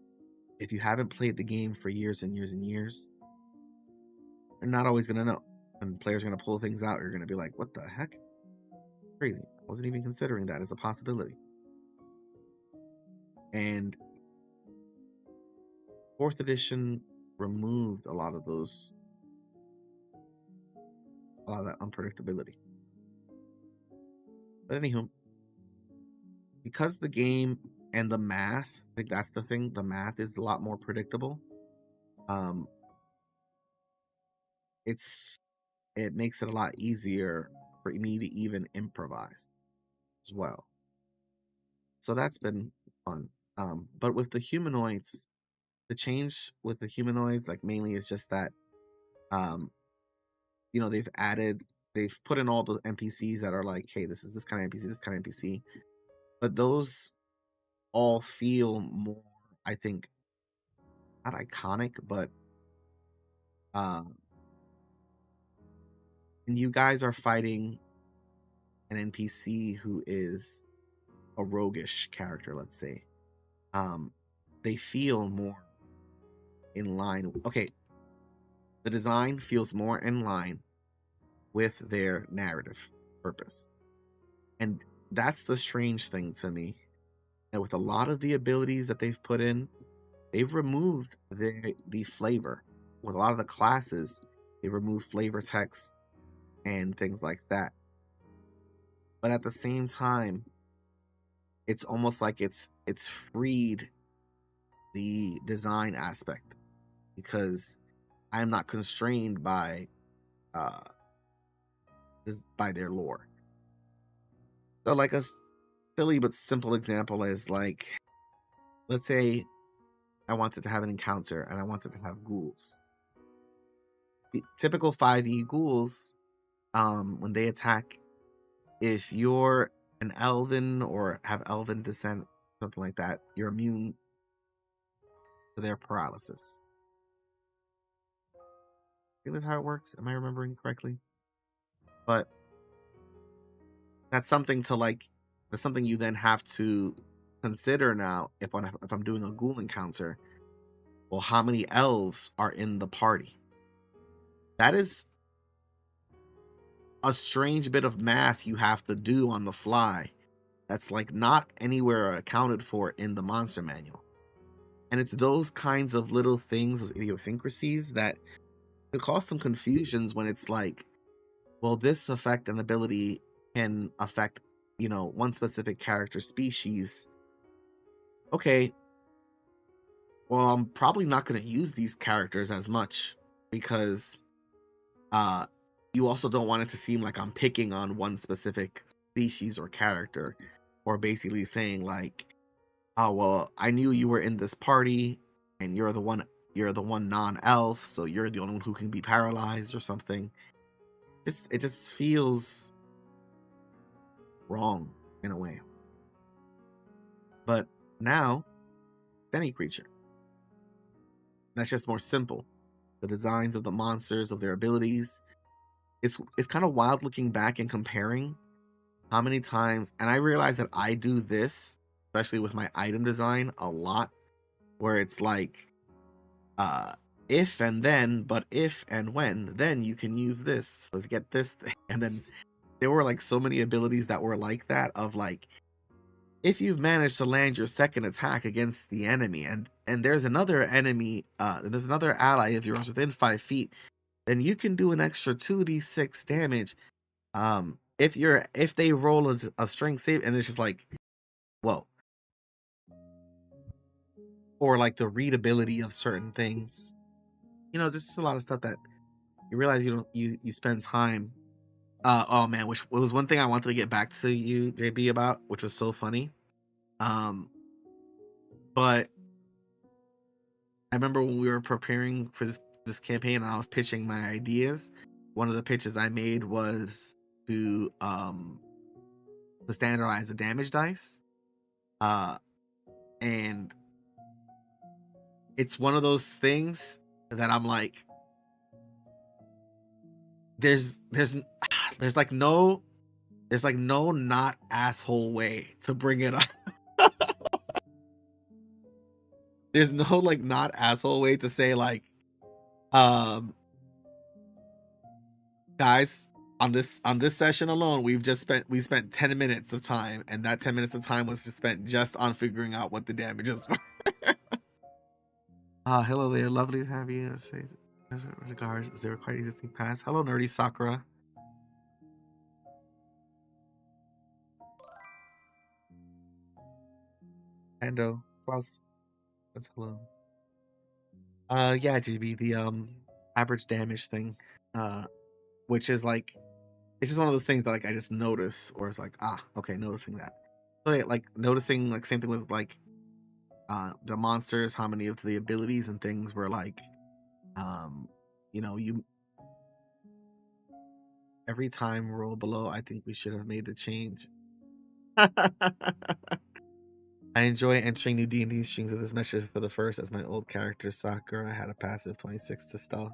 If you haven't played the game for years and years and years, you're not always going to know. And players are going to pull things out. You're going to be like, what the heck? Crazy. I wasn't even considering that as a possibility. And fourth edition removed a lot of that unpredictability. But anywho, because the game and the math I think that's the thing. The math is a lot more predictable. Um, it's it makes it a lot easier for me to even improvise as well. So that's been fun. But with the humanoids, the change with the humanoids, like mainly is just that um, they've put in all the NPCs that are like, hey, this is this kind of NPC, this kind of NPC. But those all feel more, I think, not iconic, but um and you guys are fighting an NPC who is a roguish character, let's say. Um, they feel more in line. Okay, the design feels more in line with their narrative purpose. And that's the strange thing to me. And with a lot of the abilities that they've put in, they've removed the flavor. With a lot of the classes, they remove flavor text and things like that. But at the same time, it's almost like it's freed the design aspect because I'm not constrained uh by their lore. So like a silly but simple example is like, let's say I wanted to have an encounter and I wanted to have ghouls. The typical 5e ghouls, when they attack, if you're an elven or have elven descent, something like that, you're immune to their paralysis. I think that's how it works. Am I remembering correctly? But that's something to like. That's something you then have to consider now. If I'm doing a ghoul encounter, well, how many elves are in the party? That is a strange bit of math you have to do on the fly. That's like not anywhere accounted for in the monster manual. And it's those kinds of little things, those idiosyncrasies that could cause some confusions when it's like, well, this effect and ability can affect, one specific character species. Okay, well, I'm probably not going to use these characters as much because uh you also don't want it to seem like I'm picking on one specific species or character, or basically saying like, oh well, I knew you were in this party and you're the one non-elf, so you're the only one who can be paralyzed or something. It just feels wrong in a way. But now, it's any creature. That's just more simple. The designs of the monsters, of their abilities. It's kind of wild looking back and comparing how many times, and I realize that I do this, especially with my item design, a lot, where it's like, uh, if and then, but if and when, then you can use this so to get this thing. And then there were like so many abilities that were like that, of like, if you've managed to land your second attack against the enemy, and there's another enemy, there's another ally of yours within 5 feet, then you can do an extra 2d6 damage. If they roll a strength save, and it's just like, whoa. Or like the readability of certain things. Just a lot of stuff that you realize you don't you spend time. Oh man, which was one thing I wanted to get back to you, JB, about, which was so funny. Um, but I remember when we were preparing for this campaign and I was pitching my ideas. One of the pitches I made was to standardize the damage dice. And it's one of those things that I'm like, there's there's there's like no not asshole way to bring it up. There's no like not asshole way to say like, um guys, on this session alone, we spent 10 minutes of time, and that 10 minutes of time was just spent just on figuring out what the damages were. Hello there, lovely to have you. Say regards, is there quite existing pass? Hello, nerdy Sakura. Endo. Plus, that's hello. Yeah, GB, the average damage thing, uh, which is like it's just one of those things that like I just notice, or it's like okay, noticing that. So, yeah, like noticing like same thing with like the monsters, how many of the abilities and things were like um you every time roll below. I think we should have made the change. I enjoy entering new D&D strings of this message for the first as my old character Sakura had a passive 26 to stealth.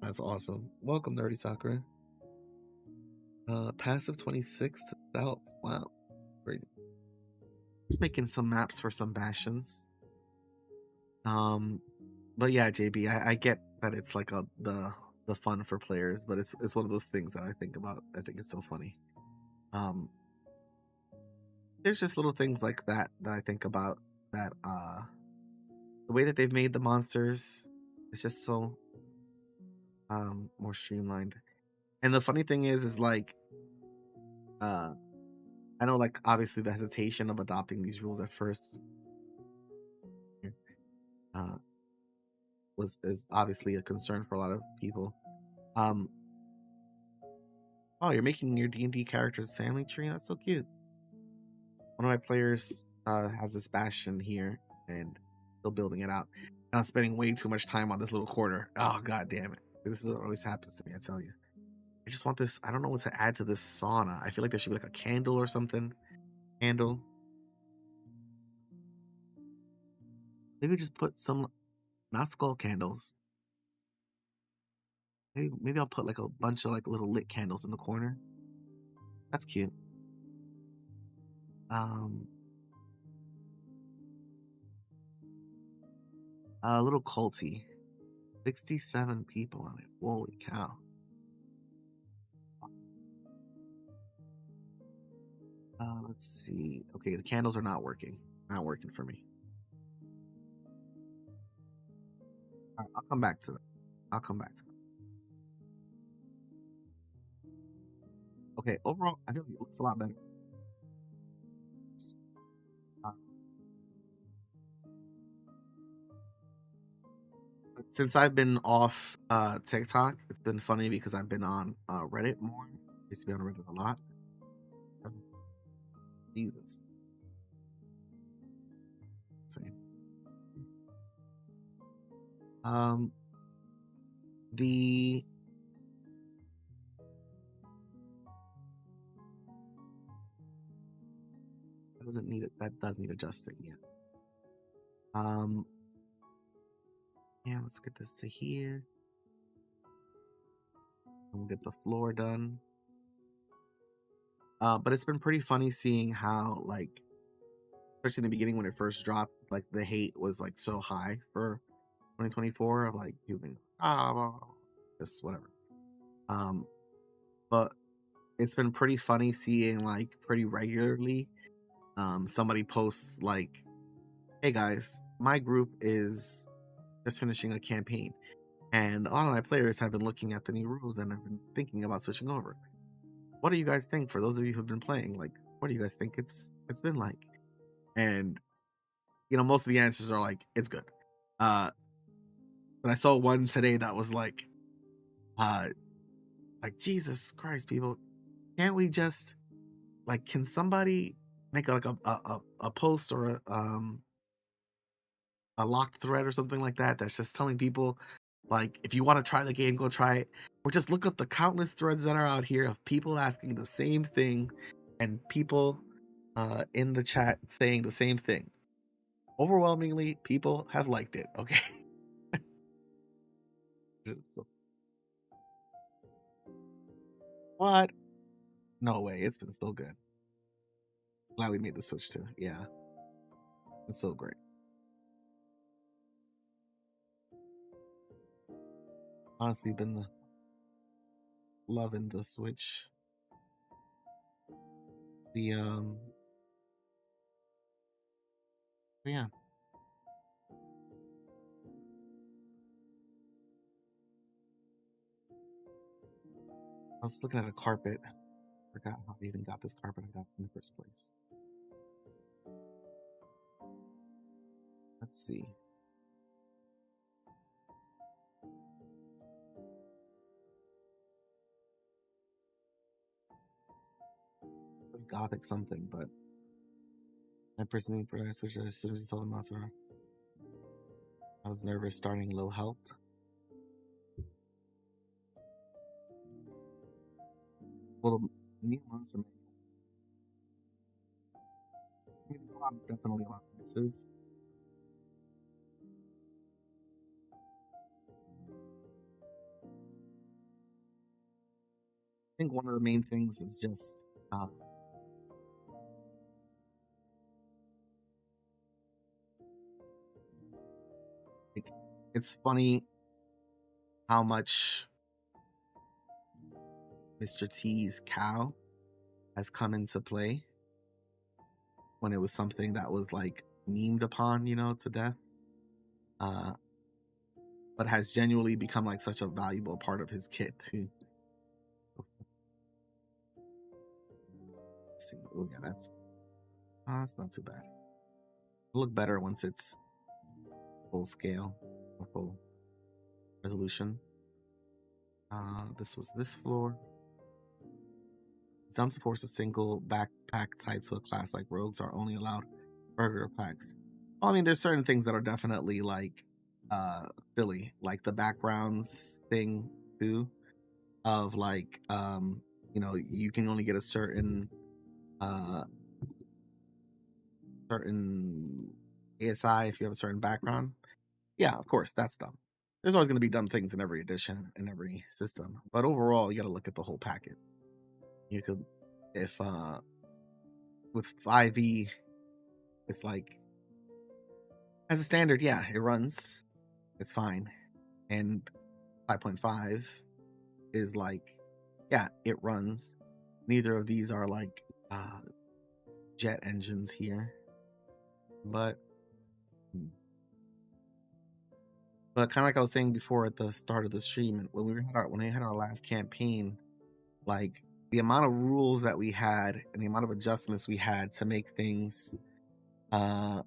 That's awesome. Welcome, Nerdy Sakura. Passive 26 to stealth. Wow. Great. Just making some maps for some bastions. Um but yeah, JB, I get that it's like the fun for players, but it's one of those things that I think about. I think it's so funny. Um there's just little things like that that I think about that the way that they've made the monsters is just so more streamlined. And the funny thing is like uh I know like obviously the hesitation of adopting these rules at first uh was is obviously a concern for a lot of people. Um oh, you're making your D&D character's family tree? That's so cute. One of my players has this bastion here and still building it out. And I'm spending way too much time on this little corner. Oh god damn it. This is what always happens to me, I tell you. I just want this. I don't know what to add to this sauna. I feel like there should be like a candle or something. Candle. Maybe just put some, not skull candles. Maybe I'll put like a bunch of like little lit candles in the corner. That's cute. Um, a little culty. 67 people on it. Holy cow. Let's see. Okay, the candles are not working. Not working for me. All right, I'll come back to them. I'll come back to them. Okay, overall, I feel like it looks a lot better. Uh, since I've been off TikTok, it's been funny because I've been on Reddit more. I used to be on Reddit a lot. Jesus. Same. Um, the that doesn't need it. That does need adjusting. Yeah. Um, yeah. Let's get this to here. We'll get the floor done. But it's been pretty funny seeing how like, especially in the beginning when it first dropped, like the hate was like so high for 2024 of like people being well, this whatever. Um, but it's been pretty funny seeing like pretty regularly somebody posts like, hey guys, my group is just finishing a campaign and a lot of my players have been looking at the new rules and have been thinking about switching over. What do you guys think? For those of you who've been playing, like what do you guys think it's been like? And most of the answers are like it's good. uh but I saw one today that was uh like Jesus Christ, people, can't we just like, can somebody make like a post or a locked thread or something like that that's just telling people like, if you want to try the game, go try it, or just look up the countless threads that are out here of people asking the same thing and people in the chat saying the same thing. Overwhelmingly, people have liked it. Okay. So, what? No way. It's been so good. Glad we made the switch too. Yeah, it's so great. Honestly, been loving the switch. The yeah. I was looking at a carpet. Forgot how I even got this carpet I got in the first place. Let's see. It's gothic something, but my personally for I switched as soon as I saw the monster. I was nervous starting low helped. Well, the new monster. I mean, there's a lot, definitely a lot of misses. I think one of the main things is just like, it's funny how much Mr. T's cow has come into play when it was something that was like memed upon, to death. Uh, but has genuinely become like such a valuable part of his kit too. Let's see. Oh yeah, that's not too bad. It'll look better once it's full scale or full resolution. This was this floor. Some force a single backpack type to a class like rogues are only allowed burger packs. Well, I mean, there's certain things that are definitely like silly, like the backgrounds thing too, of like you can only get a uh certain ASI if you have a certain background. Yeah, of course, that's dumb. There's always going to be dumb things in every edition in every system, but overall, you got to look at the whole packet. You could, if with 5e, it's like as a standard, yeah, it runs, it's fine, and 5.5 is like, yeah, it runs. Neither of these are like jet engines here, but kind of like I was saying before at the start of the stream, when we had our last campaign, like the amount of rules that we had and the amount of adjustments we had to make things oh,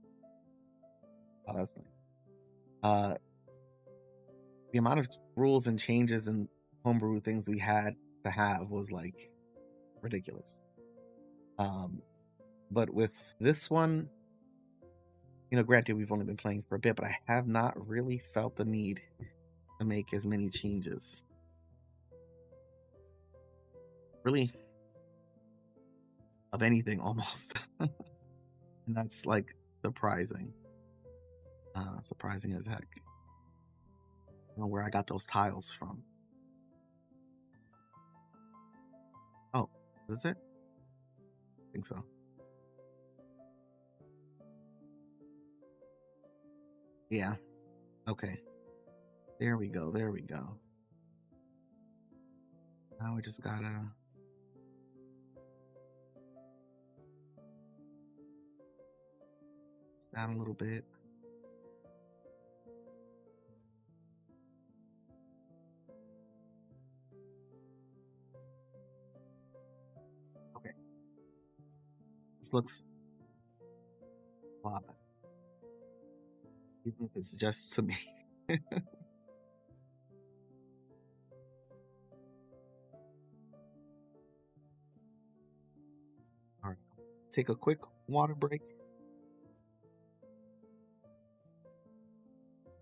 that's nice. The amount of rules and changes and homebrew things we had to have was like ridiculous. But with this one, granted we've only been playing for a bit, but I have not really felt the need to make as many changes. Really, of anything almost. And that's like surprising. Surprising as heck. I don't know where I got those tiles from. Oh, is this it? I think so. Yeah. Okay. There we go. There we go. Now we just gotta down a little bit. Okay. This looks a lot better. Even if it's just to me. All right. Take a quick water break.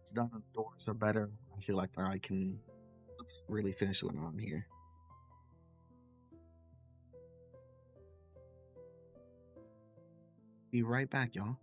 It's done. The doors are better. I feel like I can really finish what I'm here. Be right back, y'all.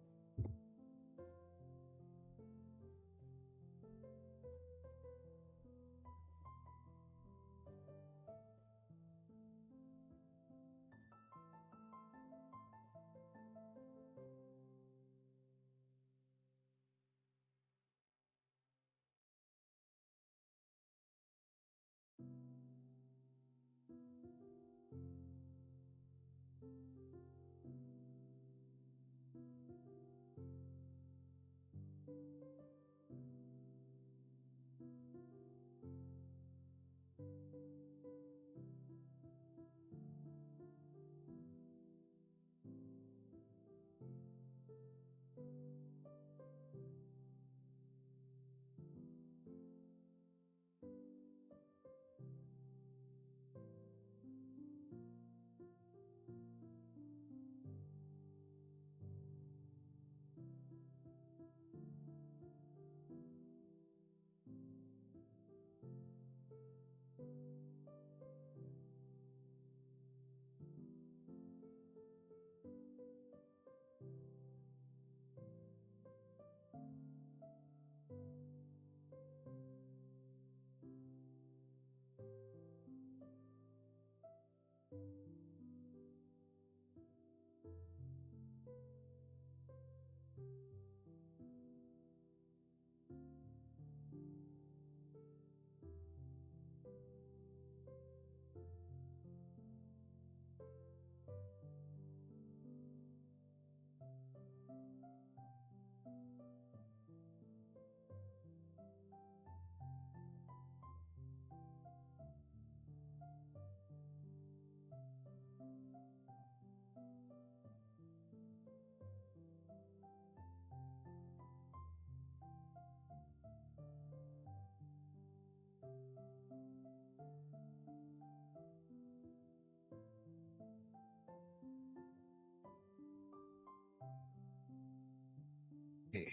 Okay.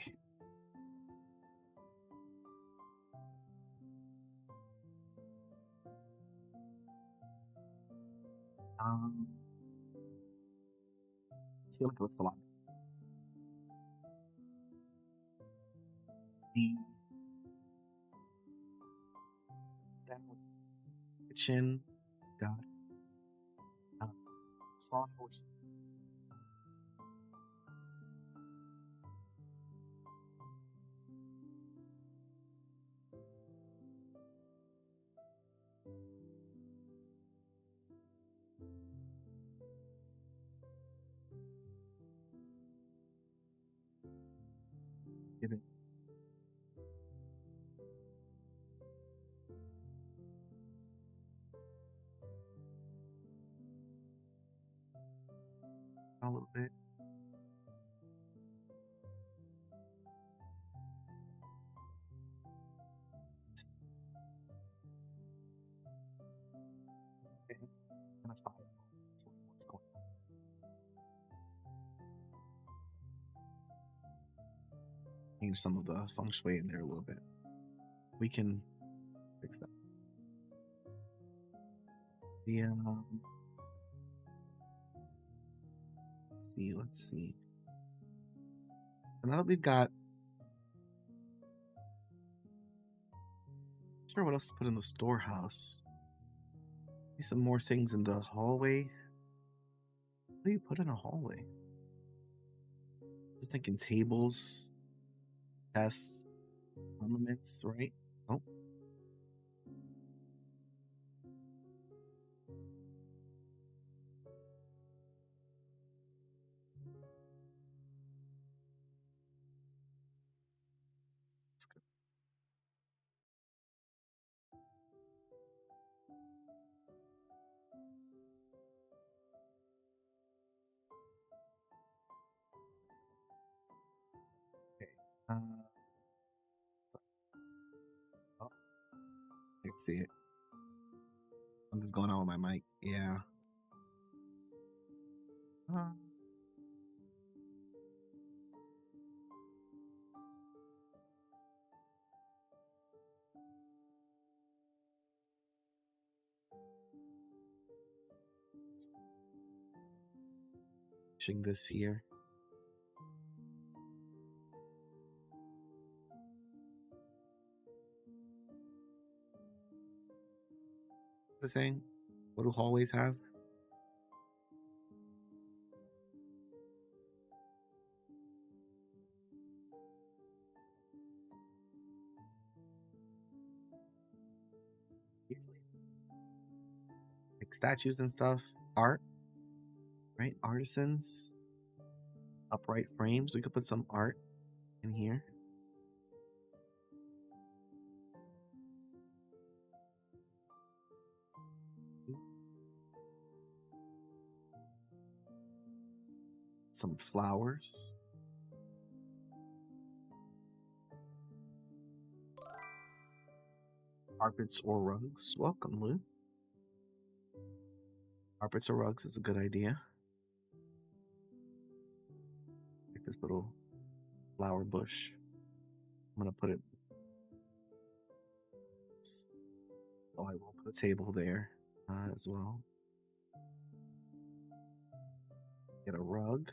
Um, I feel like it looks a lot. The kitchen got uh, sauna, which give it a little bit. Okay, kind of fine. What's going on? Change some of the feng shui in there a little bit. We can fix that. The let's see. So now that we've got, not sure what else to put in the storehouse. Maybe some more things in the hallway. What do you put in a hallway? Just thinking tables, desks, ornaments, right? Oh, that's good. Okay. Uh, oh, I can see it. Something's going on with my mic. Yeah. Uh, Finishing this year. What's it saying? What do hallways have? Like statues and stuff. Art, right? Artisans. Upright frames. We could put some art in here. Some flowers. Carpets or rugs. Welcome, Lou. Carpets or rugs is a good idea. Like this little flower bush. I'm gonna put it. Oh, I will put a table there as well. Get a rug.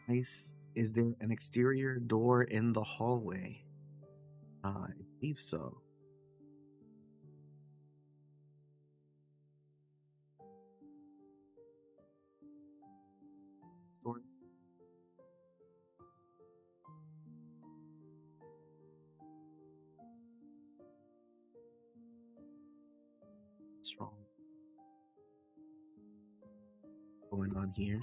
Nice. Is there an exterior door in the hallway? I believe so. Door strong. Going on here.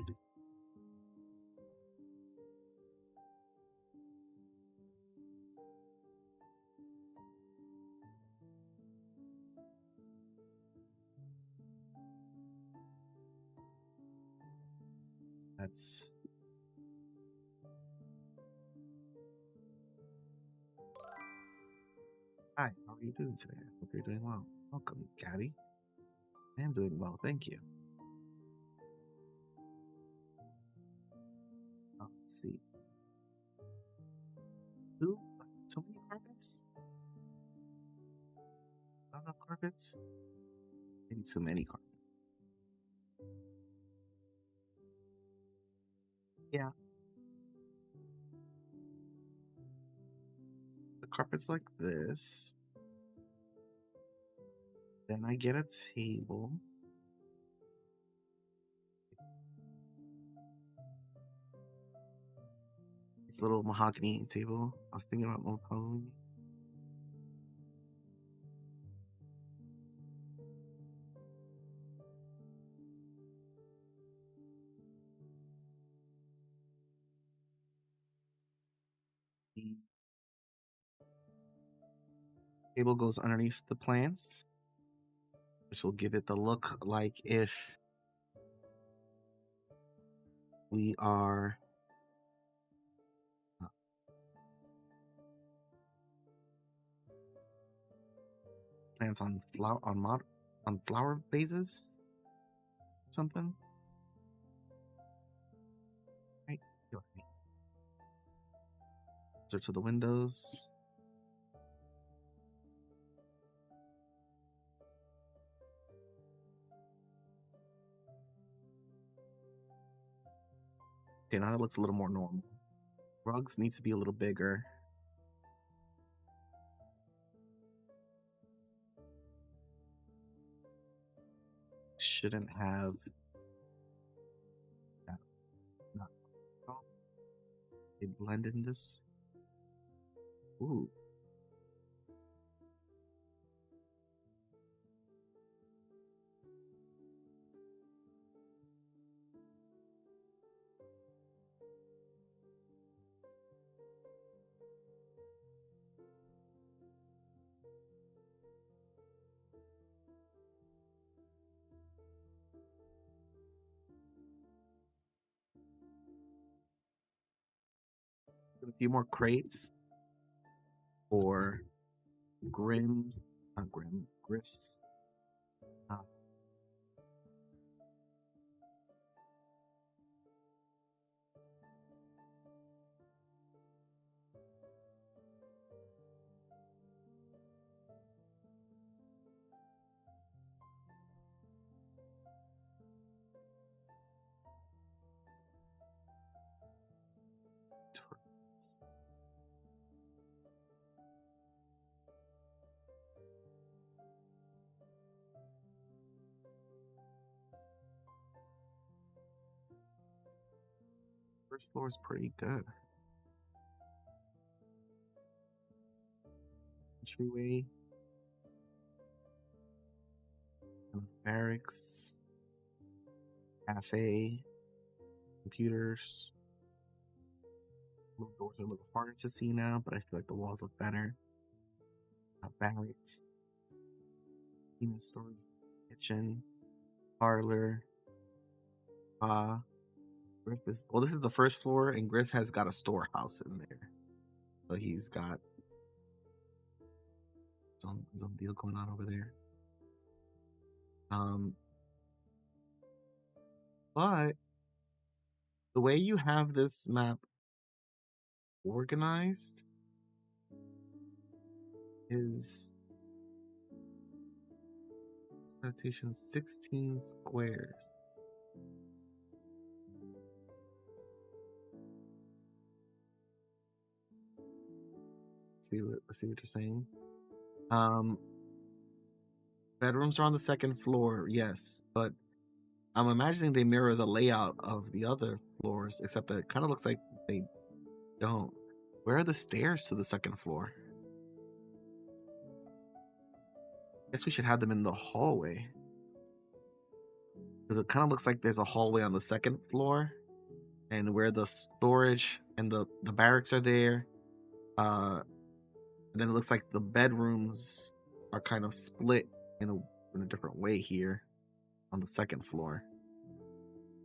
That's Hi, how are you doing today? I hope you're doing well. Welcome, Gabby. I am doing well, thank you. Let's see. Too, too many carpets? Not enough carpets? Maybe too many carpets. Yeah, the carpet's like this. Then I get a table. This little mahogany table. I was thinking about more puzzling. The table goes underneath the plants, which will give it the look like if we are uh, plants on flower vases, something. Right? Closer to the windows. Okay, now that looks a little more normal. Rugs need to be a little bigger. Shouldn't have that. Not, oh, they blend in this. Ooh, a few more crates for Griff's. Uh, towards- First floor is pretty good. Entryway, barracks, cafe, computers. Little doors are a little harder to see now, but I feel like the walls look better. Barracks, human storage, kitchen, parlor. Griff is Well, this is the first floor, and Griff has got a storehouse in there. So he's got some deal going on over there. Um, but the way you have this map organized, is this meditation 16 squares. Let's see what you're saying. Um, bedrooms are on the second floor, yes, but I'm imagining they mirror the layout of the other floors, except that it kind of looks like they don't. Where are the stairs to the second floor? Guess we should have them in the hallway. Because it kind of looks like there's a hallway on the second floor, and where the storage and the barracks are there. And then it looks like the bedrooms are kind of split in a different way here on the second floor.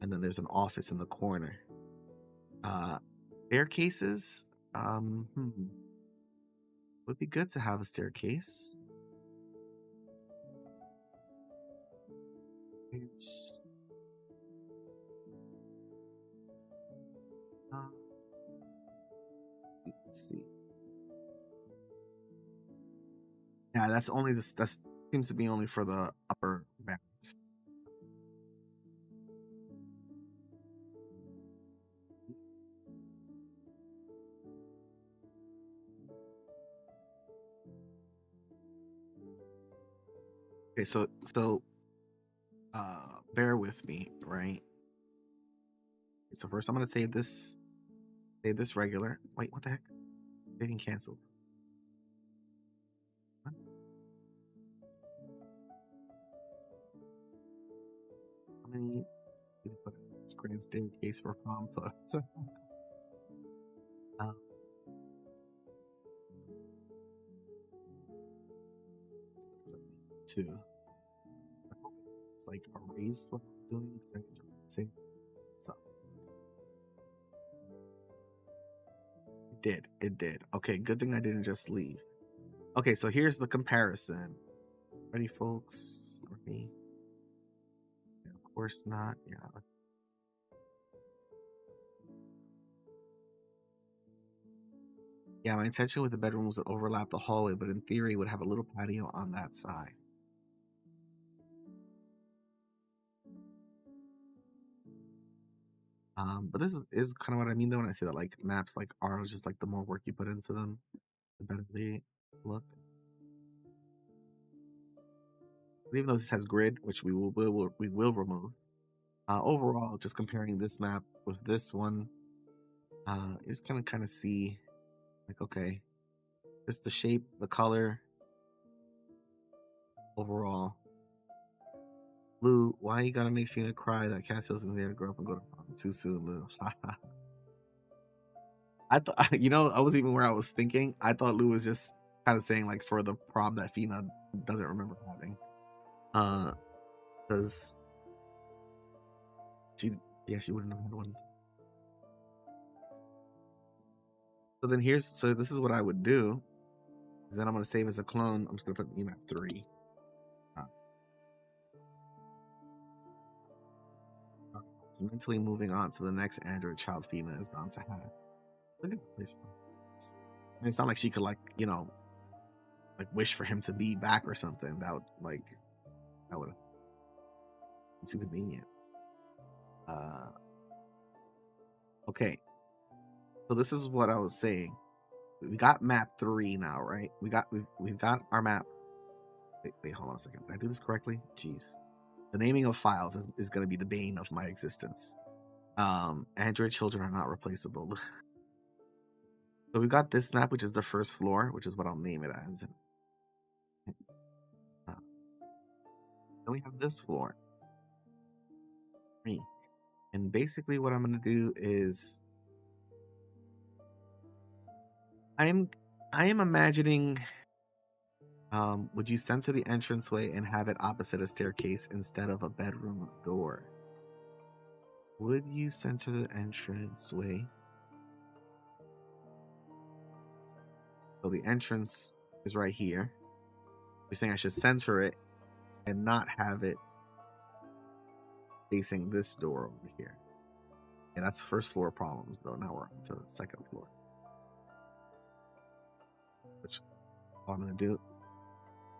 And then there's an office in the corner. Staircases, would be good to have a staircase. Here's, let's see. Yeah, that's only this. That seems to be only for the upper barracks. Okay, so bear with me, right? So first I'm gonna save this regular. Wait, what the heck? Getting canceled. What? How many put this grand staircase for prom photos? Two. I hope it's like erased what I was doing because I can say so. It did. Okay, good thing I didn't just leave. Okay, so here's the comparison. Ready, folks? Ready? Yeah, of course not. Yeah. Yeah, my intention with the bedroom was to overlap the hallway, but in theory, would have a little patio on that side. But this is kind of what I mean though when I say that like maps like are just like the more work you put into them, the better they look. Even though this has grid, which we will remove. Overall, just comparing this map with this one, you just kind of see like okay, just the shape, the color, overall. Lou, why you gotta make Fina cry that Cassie's in there to grow up and go to prom too soon, Lou? I thought, you know, I was even where I was thinking. I thought Lou was just kind of saying like for the prom that Fina doesn't remember having. Because she wouldn't have had one. So this is what I would do. Then I'm gonna save as a clone. I'm just gonna put EMAP 3. So mentally moving on to the next android child Fina is bound to have. Look at the place. I mean, it's not like she could like, you know, like wish for him to be back or something. That would be too convenient. Okay. So this is what I was saying. We got map 3 now, right? We've got our map. Wait, hold on a second. Did I do this correctly? Jeez. The naming of files is going to be the bane of my existence. Android children are not replaceable. So we've got this map, which is the first floor, which is what I'll name it as. Then we have this floor. And basically what I'm going to do is I am imagining would you center the entranceway and have it opposite a staircase instead of a bedroom door? Would you center the entranceway? So the entrance is right here. You're saying I should center it and not have it facing this door over here. And that's first floor problems though. Now we're on to the second floor. Which what I'm gonna do.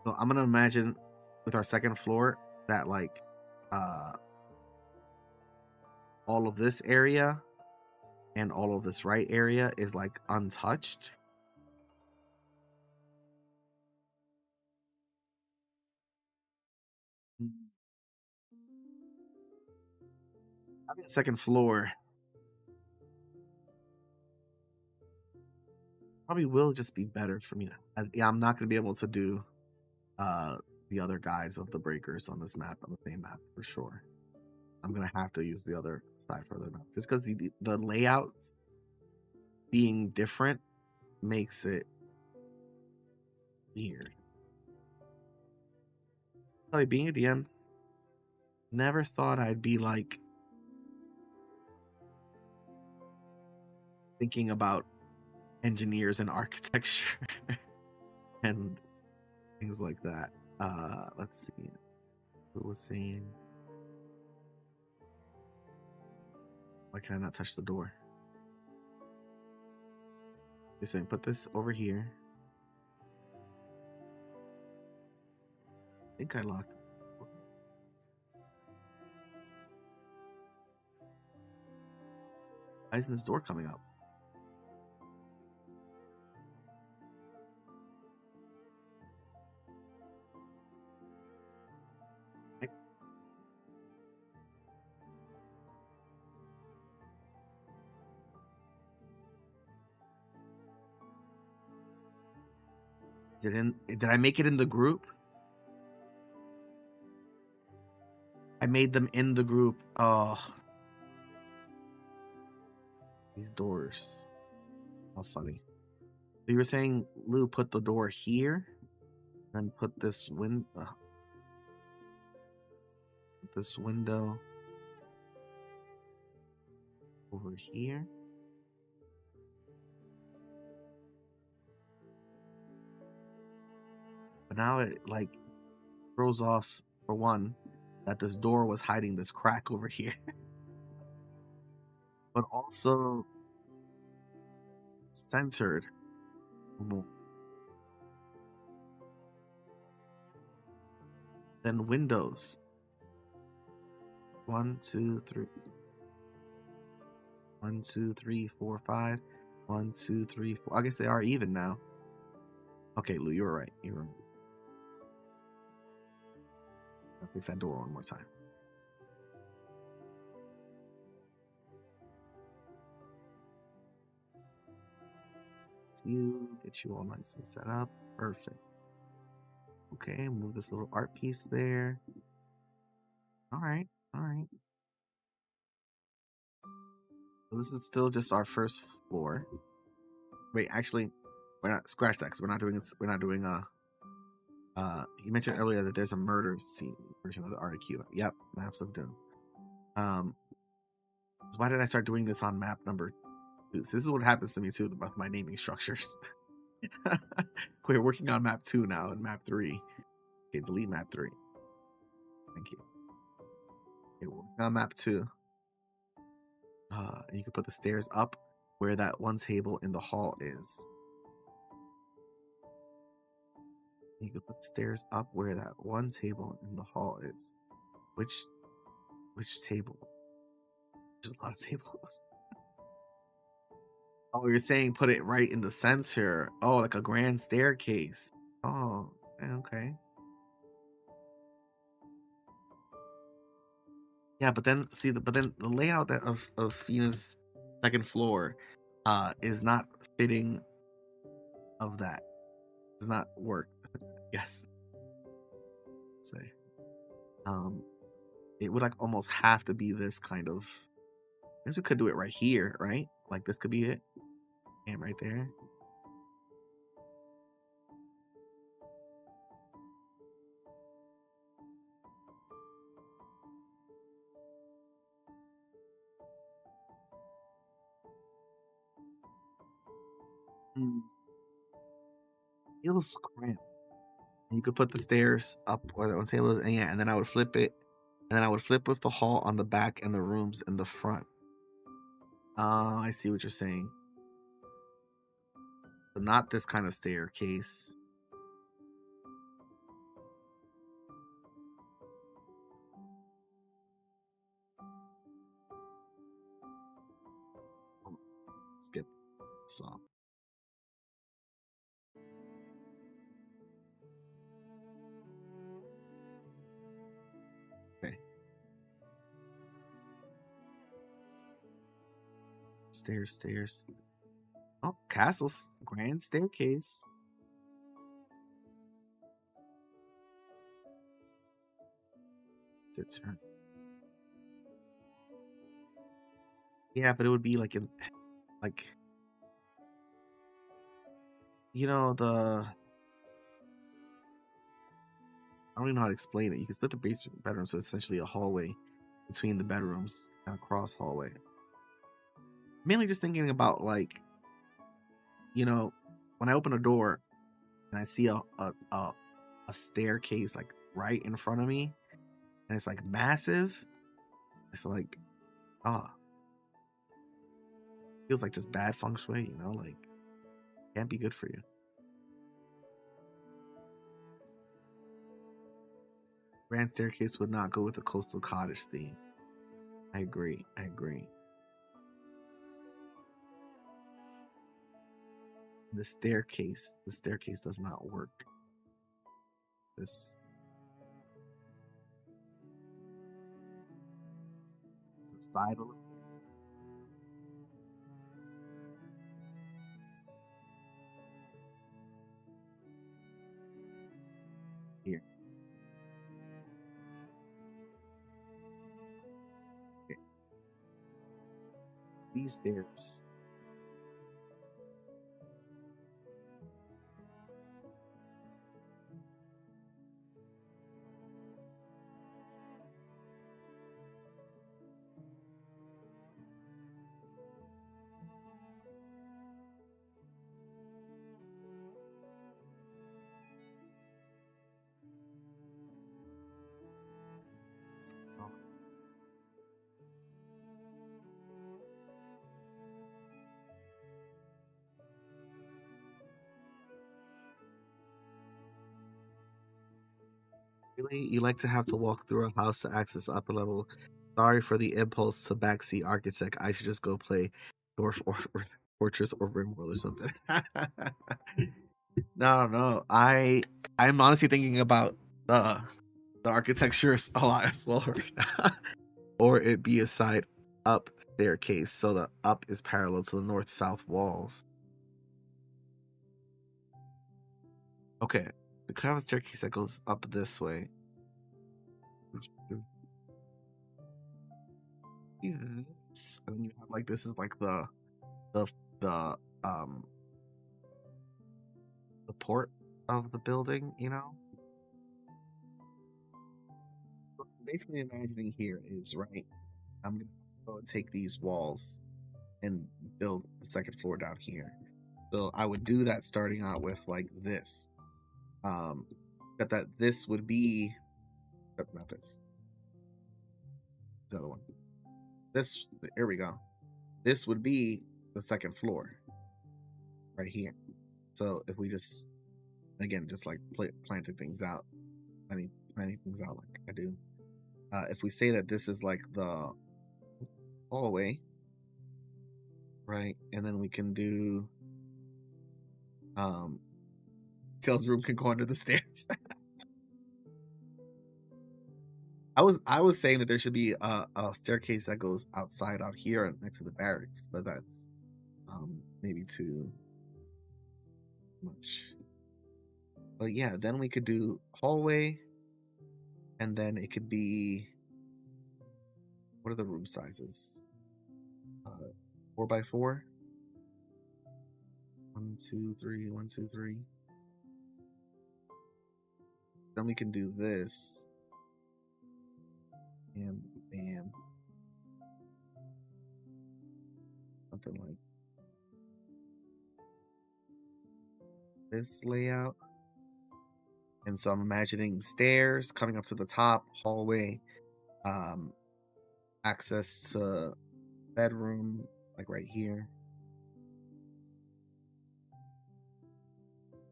So I'm gonna imagine with our second floor that like uh all of this area and all of this right area is like untouched. Having a second floor probably will just be better for me. Yeah, I'm not gonna be able to do uh the other guys of the breakers on this map on the same map for sure. I'm gonna have to use the other side for the map just because the layouts being different makes it weird. Like being a DM, never thought I'd be like thinking about engineers and architecture and things like that. Let's see. Who was saying? Why can I not touch the door? You're saying put this over here. I think I locked. Why isn't this door coming up? Did I make it in the group? I made them in the group. Oh, these doors. How funny. So you were saying, Lou, put the door here, and put this window over here. But now it like throws off, for one, that this door was hiding this crack over here. But also censored. Then windows. 1, 2, 3. 1, 2, 3, 4, 5. 1, 2, 3, 4. I guess they are even now. Okay, Lou, you were right. You were right. I'll fix that door one more time. Get you all nice and set up. Perfect. Okay, move this little art piece there. All right, all right. So this is still just our first floor. Wait, actually, we're not scratch that because we're not doing it. We're not doing you mentioned earlier that there's a murder scene version of the RDQ. Yep, maps of doom. So why did I start doing this on map number 2? So this is what happens to me too with my naming structures. We're working on map 2 now and map 3. Okay, delete map 3. Thank you. Okay, we're working on map 2. And you can put the stairs up where that one table in the hall is. You can put the stairs up where that one table in the hall is. Which table? There's a lot of tables. Oh, you're saying put it right in the center. Oh, like a grand staircase. Oh, okay. Yeah, but then see but then the layout of Fina's second floor is not fitting of that. Does not work. Yes. Let's say. It would like almost have to be this kind of, I guess we could do it right here, right? Like this could be it. And right there. Feels cramped. And you could put the stairs up where the table is, and yeah, and then I would flip it, and then I would flip with the hall on the back and the rooms in the front. I see what you're saying. But not this kind of staircase. skip this off. Okay. Stairs, stairs. Oh, castles. Grand staircase. It's its turn. Yeah, but it would be like in like the I don't even know how to explain it. You can split the basement bedroom, so it's essentially a hallway between the bedrooms and a cross hallway. Mainly just thinking about like, when I open a door and I see a staircase like right in front of me and it's like massive, it's like ah, feels like just bad feng shui, like can't be good for you. Grand staircase would not go with the coastal cottage theme. I agree. I agree. The staircase does not work. This is the side a little. Here. Okay. These stairs. Oh, really? You like to have to walk through a house to access the upper level. Sorry for the impulse to backseat architect. I should just go play Dwarf or Fortress or Rimworld or something. No, no. I'm honestly thinking about the architecture a lot as well right now. Or it be a side up staircase, so the up is parallel to the north-south walls. Okay, the kind of a staircase that goes up this way. Yes. And then you have like this is like the the um the port of the building, What I'm basically imagining here is right. I'm gonna go and take these walls and build the second floor down here. So I would do that starting out with like this. Um, that this would be not this. The other one. This here we go. This would be the second floor right here. So if we just again just like planting things out, planting things out like I do. If we say that this is like the hallway, right, and then we can do Tails' room can go under the stairs. I was saying that there should be a staircase that goes outside out here next to the barracks, but that's maybe too much. But yeah, then we could do hallway, and then it could be what are the room sizes? 4x4. 1, 2, 3. 1, 2, 3. Then we can do this. Bam, bam. Something like this layout. And so I'm imagining stairs coming up to the top, hallway, access to bedroom, like right here.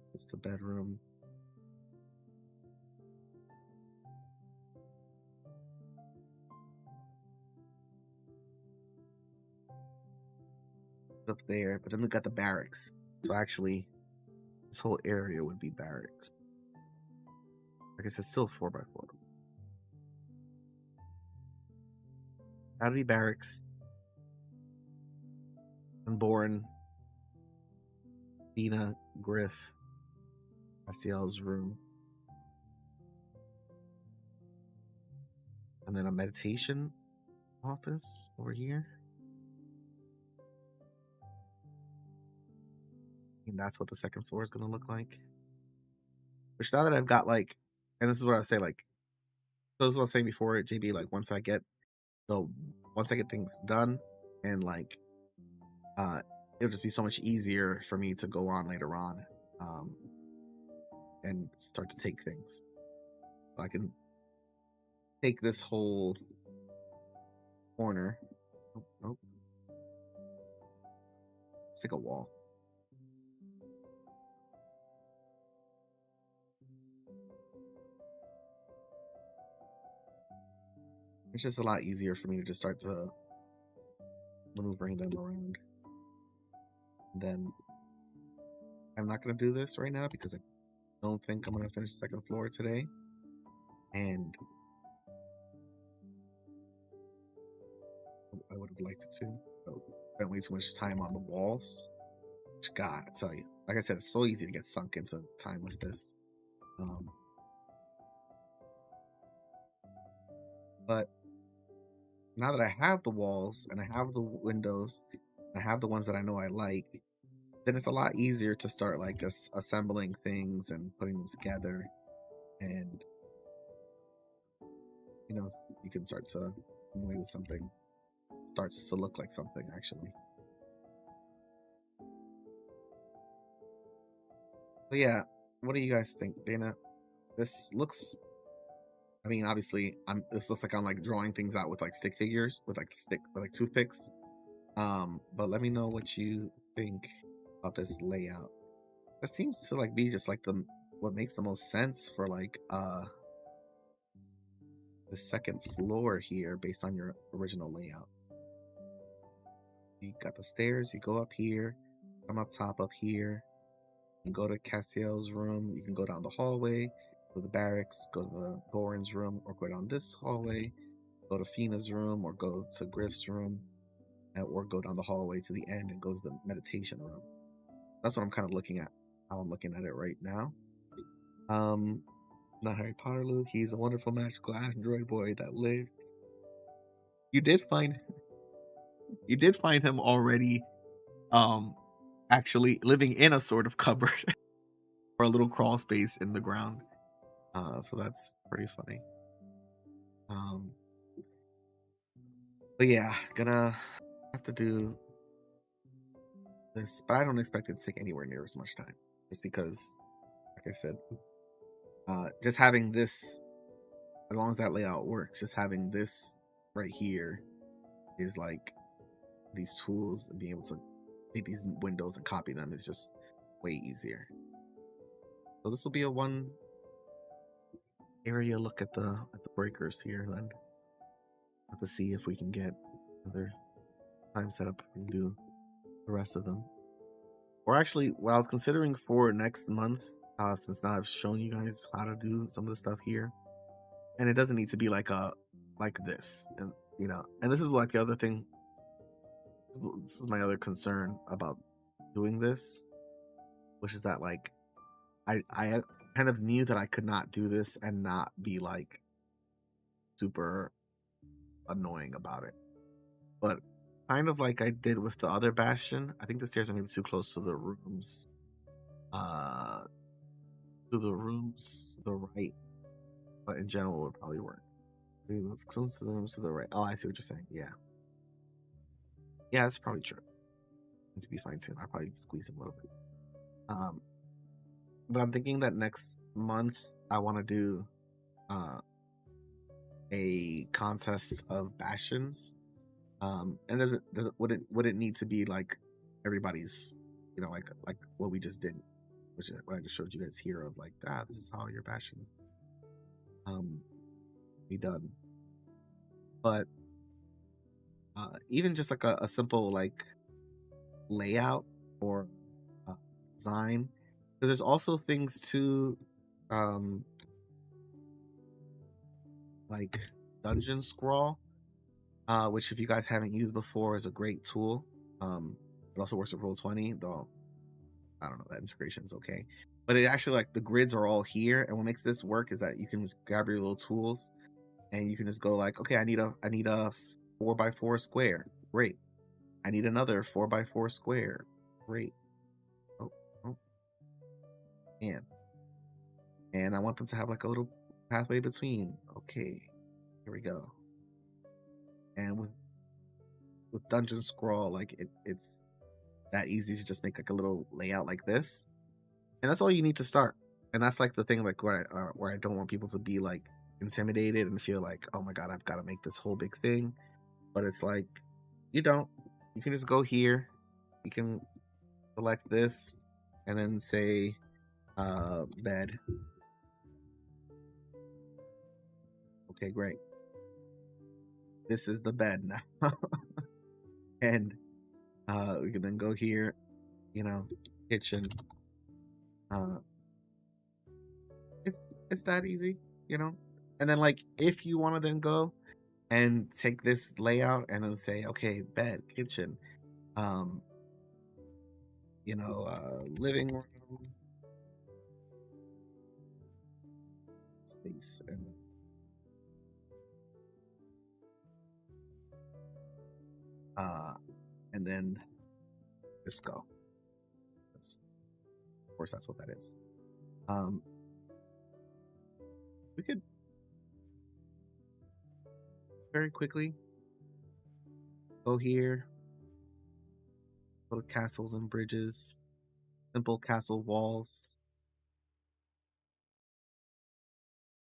Access to bedroom. up there, but then we got the barracks. So actually, this whole area would be barracks. I guess it's still 4x4. That'd be barracks. Unborn, Dina, Griff, Castiel's room. And then a meditation office over here. And that's what the second floor is going to look like. Which now that I've got like, and this is what I say, like, so this is what I was saying before, JB, like once I get things done and like, it'll just be so much easier for me to go on later on, and start to take things. So I can take this whole corner. Oh, nope. It's like a wall. It's just a lot easier for me to just start to maneuvering them around. And then I'm not going to do this right now because I don't think I'm going to finish the second floor today. And I would have liked it to. So I spent way too much time on the walls. Which, God, I tell you, like I said, it's so easy to get sunk into time with this. But now that I have the walls and I have the windows, and I have the ones that I know I like, then it's a lot easier to start like assembling things and putting them together, and you know, you can start to come away with something. Starts to look like something actually. But yeah, what do you guys think, Dana? This looks. I mean, obviously, this looks like I'm like drawing things out with like stick figures, with like toothpicks. But let me know what you think about this layout. That seems to like be just like what makes the most sense for like the second floor here based on your original layout. You got the stairs, you go up here, come up top up here, you go to Castiel's room, you can go down the hallway, go to the barracks, go to the Boren's room, or go down this hallway, go to Fina's room, or go to Griff's room, or go down the hallway to the end and go to the meditation room. That's what I'm kind of looking at, how I'm looking at it right now. Not Harry Potter, Luke. He's a wonderful magical android boy that lived. You did find him already, actually living in a sort of cupboard or a little crawl space in the ground. So that's pretty funny. But yeah, gonna have to do this, but I don't expect it to take anywhere near as much time, just because, like I said, just having this, as long as that layout works, just having this right here is like these tools and being able to take these windows and copy them is just way easier. So this will be a one area look at the breakers here. Then have to see if we can get another time setup and do the rest of them. Or actually, what I was considering for next month, since now I've shown you guys how to do some of the stuff here, and it doesn't need to be like this, and you know, and this is like the other thing. This is my other concern about doing this, which is that like I kind of knew that I could not do this and not be like super annoying about it, but kind of like I did with the other Bastion. I think the stairs are maybe too close to the rooms. To the rooms to the right, but in general it would probably work. Maybe let's close to the rooms to the right. Oh, I see what you're saying. Yeah, that's probably true. Need to be fine tuned. I'll probably squeeze him a little bit. But I'm thinking that next month I want to do a contest of Bastions. And would it need to be like everybody's, you know, like what we just did, which is what I just showed you guys here of like, this is how your Bastion be done. But even just like a simple like layout or uh, design. Because there's also things too, um, like Dungeon Scrawl, which if you guys haven't used before is a great tool. It also works with Roll20, though I don't know, that integration is okay. But it actually, like, the grids are all here, and what makes this work is that you can just grab your little tools and you can just go like, okay, I need a 4x4 square. Great. I need another 4x4 square. Great. Oh, oh, and I want them to have like a little pathway between. Okay, here we go. And with Dungeon Scrawl, like it's that easy to just make like a little layout like this, and that's all you need to start. And that's like the thing, like where I don't want people to be like intimidated and feel like, oh my god, I've got to make this whole big thing. But it's like, you don't. You can just go here. You can select this, and then say bed. Okay, great. This is the bed now. And we can then go here, you know, kitchen. Uh, it's that easy, you know. And then like if you want to then go and take this layout and then say, okay, bed, kitchen, um, living room, space, uh, and then disco. Of course, that's what that is. We could very quickly go here, little castles and bridges, simple castle walls.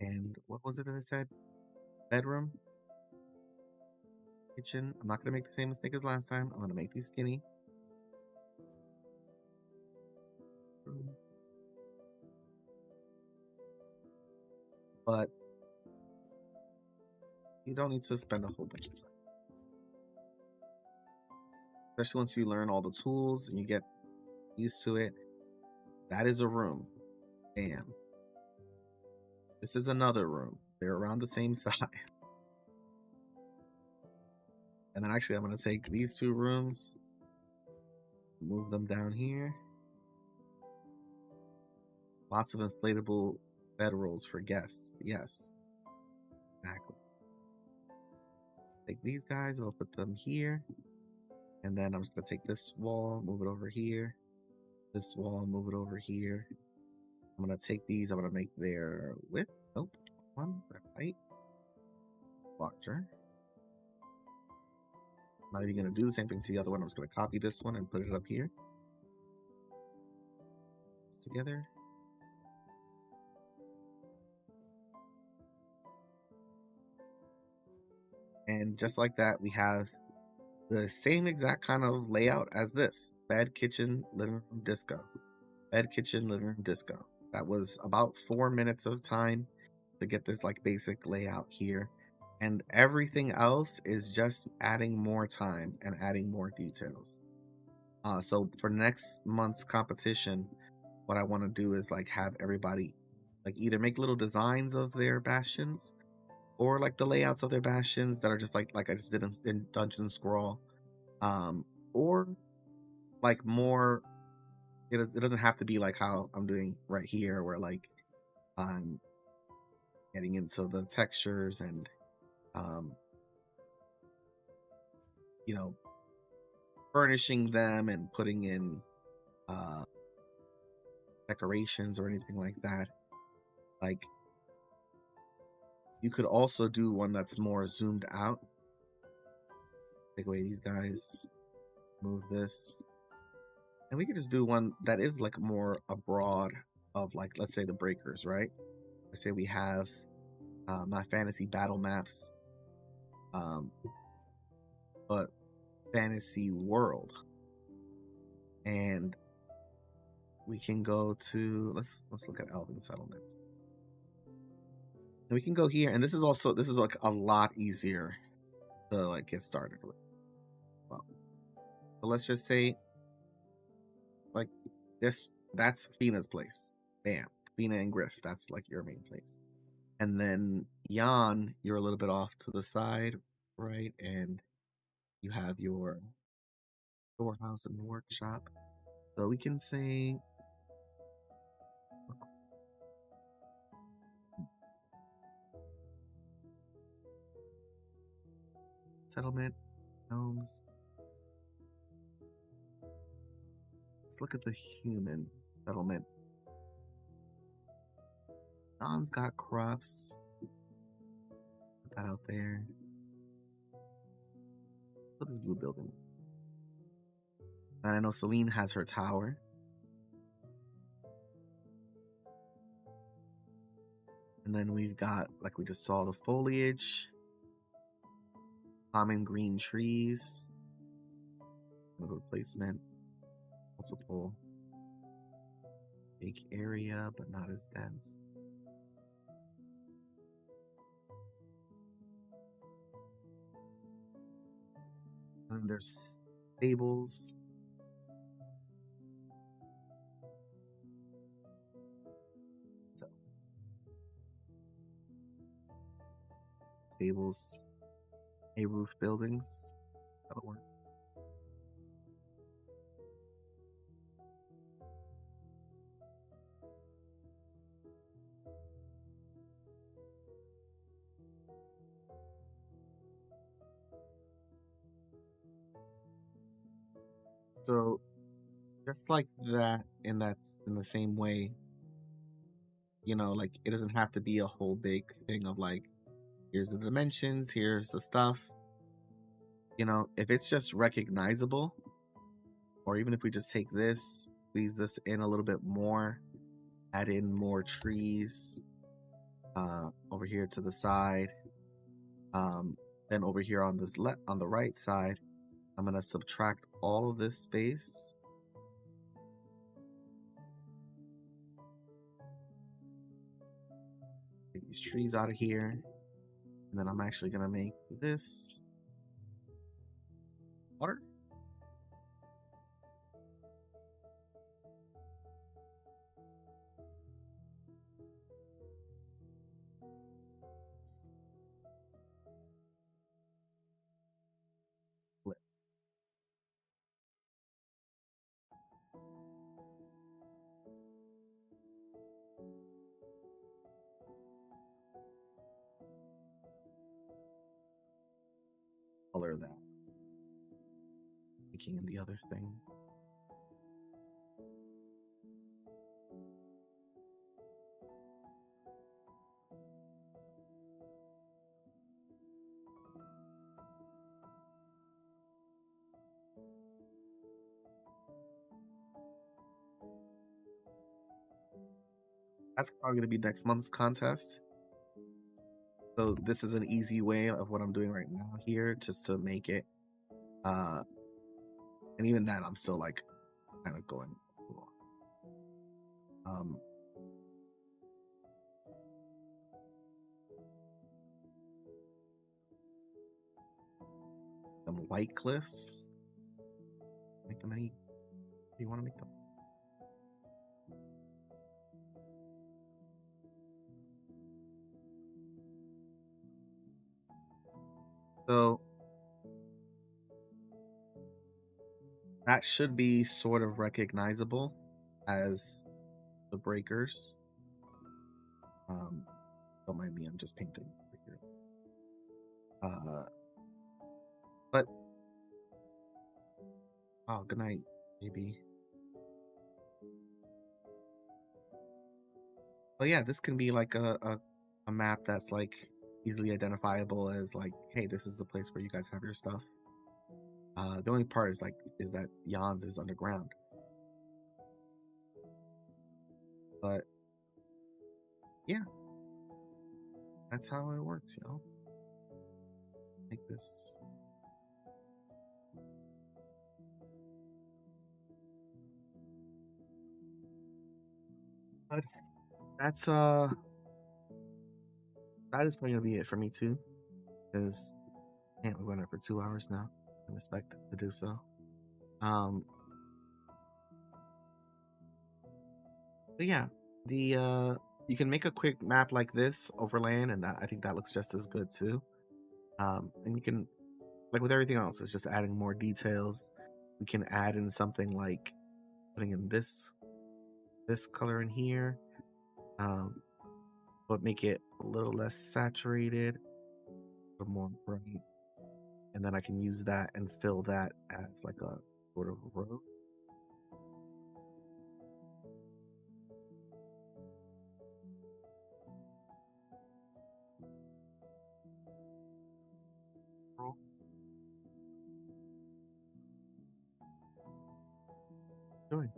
And what was it that I said? Bedroom, kitchen. I'm not going to make the same mistake as last time. I'm going to make these skinny. But you don't need to spend a whole bunch of time. Especially once you learn all the tools and you get used to it. That is a room. Bam. This is another room. They're around the same size. And then actually I'm going to take these two rooms, move them down here. Lots of inflatable bedrolls for guests. Yes. Exactly. Take these guys, I'll put them here. And then I'm just going to take this wall, move it over here. This wall, move it over here. I'm going to take these, I'm going to make their width. Nope. One, their height. Larger. I'm not even going to do the same thing to the other one. I'm just going to copy this one and put it up here. It's together. And just like that, we have the same exact kind of layout as this. Bed, kitchen, living room, disco. Bed, kitchen, living room, disco. That was about 4 minutes of time to get this like basic layout here. And everything else is just adding more time and adding more details. So for next month's competition, what I want to do is like have everybody like either make little designs of their bastions or like the layouts of their bastions that are just like I just did in Dungeon Scrawl, or like more. It doesn't have to be like how I'm doing right here, where like I'm getting into the textures and um, furnishing them and putting in decorations or anything like that. Like you could also do one that's more zoomed out. Take away these guys, move this, and we could just do one that is like more abroad of like, let's say the breakers, right? Let's say we have my fantasy battle maps, but fantasy world, and we can go to let's look at Elven settlements. And we can go here, and this is like a lot easier to like get started with. Well, so let's just say that's Fina's place. Bam. Fina and Griff, that's like your main place. And then Jan, you're a little bit off to the side, right? And you have your storehouse and workshop. So we can say settlement, homes. Let's look at the human settlement. Don's got crops. Put that out there. Look at this blue building. And I know Celine has her tower. And then we've got, like we just saw, the foliage. Common green trees. Replacement. Multiple. Big area, but not as dense. And then there's stables. So, stables. A roof buildings. That'll work. So just like that, in the same way, like it doesn't have to be a whole big thing of like, here's the dimensions, here's the stuff. If it's just recognizable, or even if we just take this, squeeze this in a little bit more, add in more trees over here to the side. Then over here on on the right side, I'm gonna subtract all of this space. Take these trees out of here. And then I'm actually gonna make this water. Flip. Color that. Making in the other thing. That's probably gonna be next month's contest. So this is an easy way of what I'm doing right now here, just to make it. And even that, I'm still like kind of going. Um, some white cliffs. Make them any. Do you want to make them? So that should be sort of recognizable as the breakers. Don't mind me, I'm just painting here. But oh, good night, maybe. But yeah, this can be like a map that's like easily identifiable as like, hey, this is the place where you guys have your stuff. The only part is that Jan's is underground. But yeah, that's how it works, Like this. But that's that is probably gonna be it for me too. Because man, we went up for 2 hours now. I expect to do so. Um But yeah, the you can make a quick map like this overlaying, and I think that looks just as good too. And you can, like with everything else, it's just adding more details. We can add in something like putting in this color in here, um, but make it a little less saturated, or more bright, and then I can use that and fill that as like a sort of road. Join.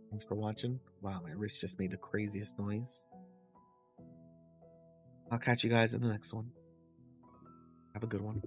Thanks for watching. Wow, my wrist just made the craziest noise. I'll catch you guys in the next one. Have a good one.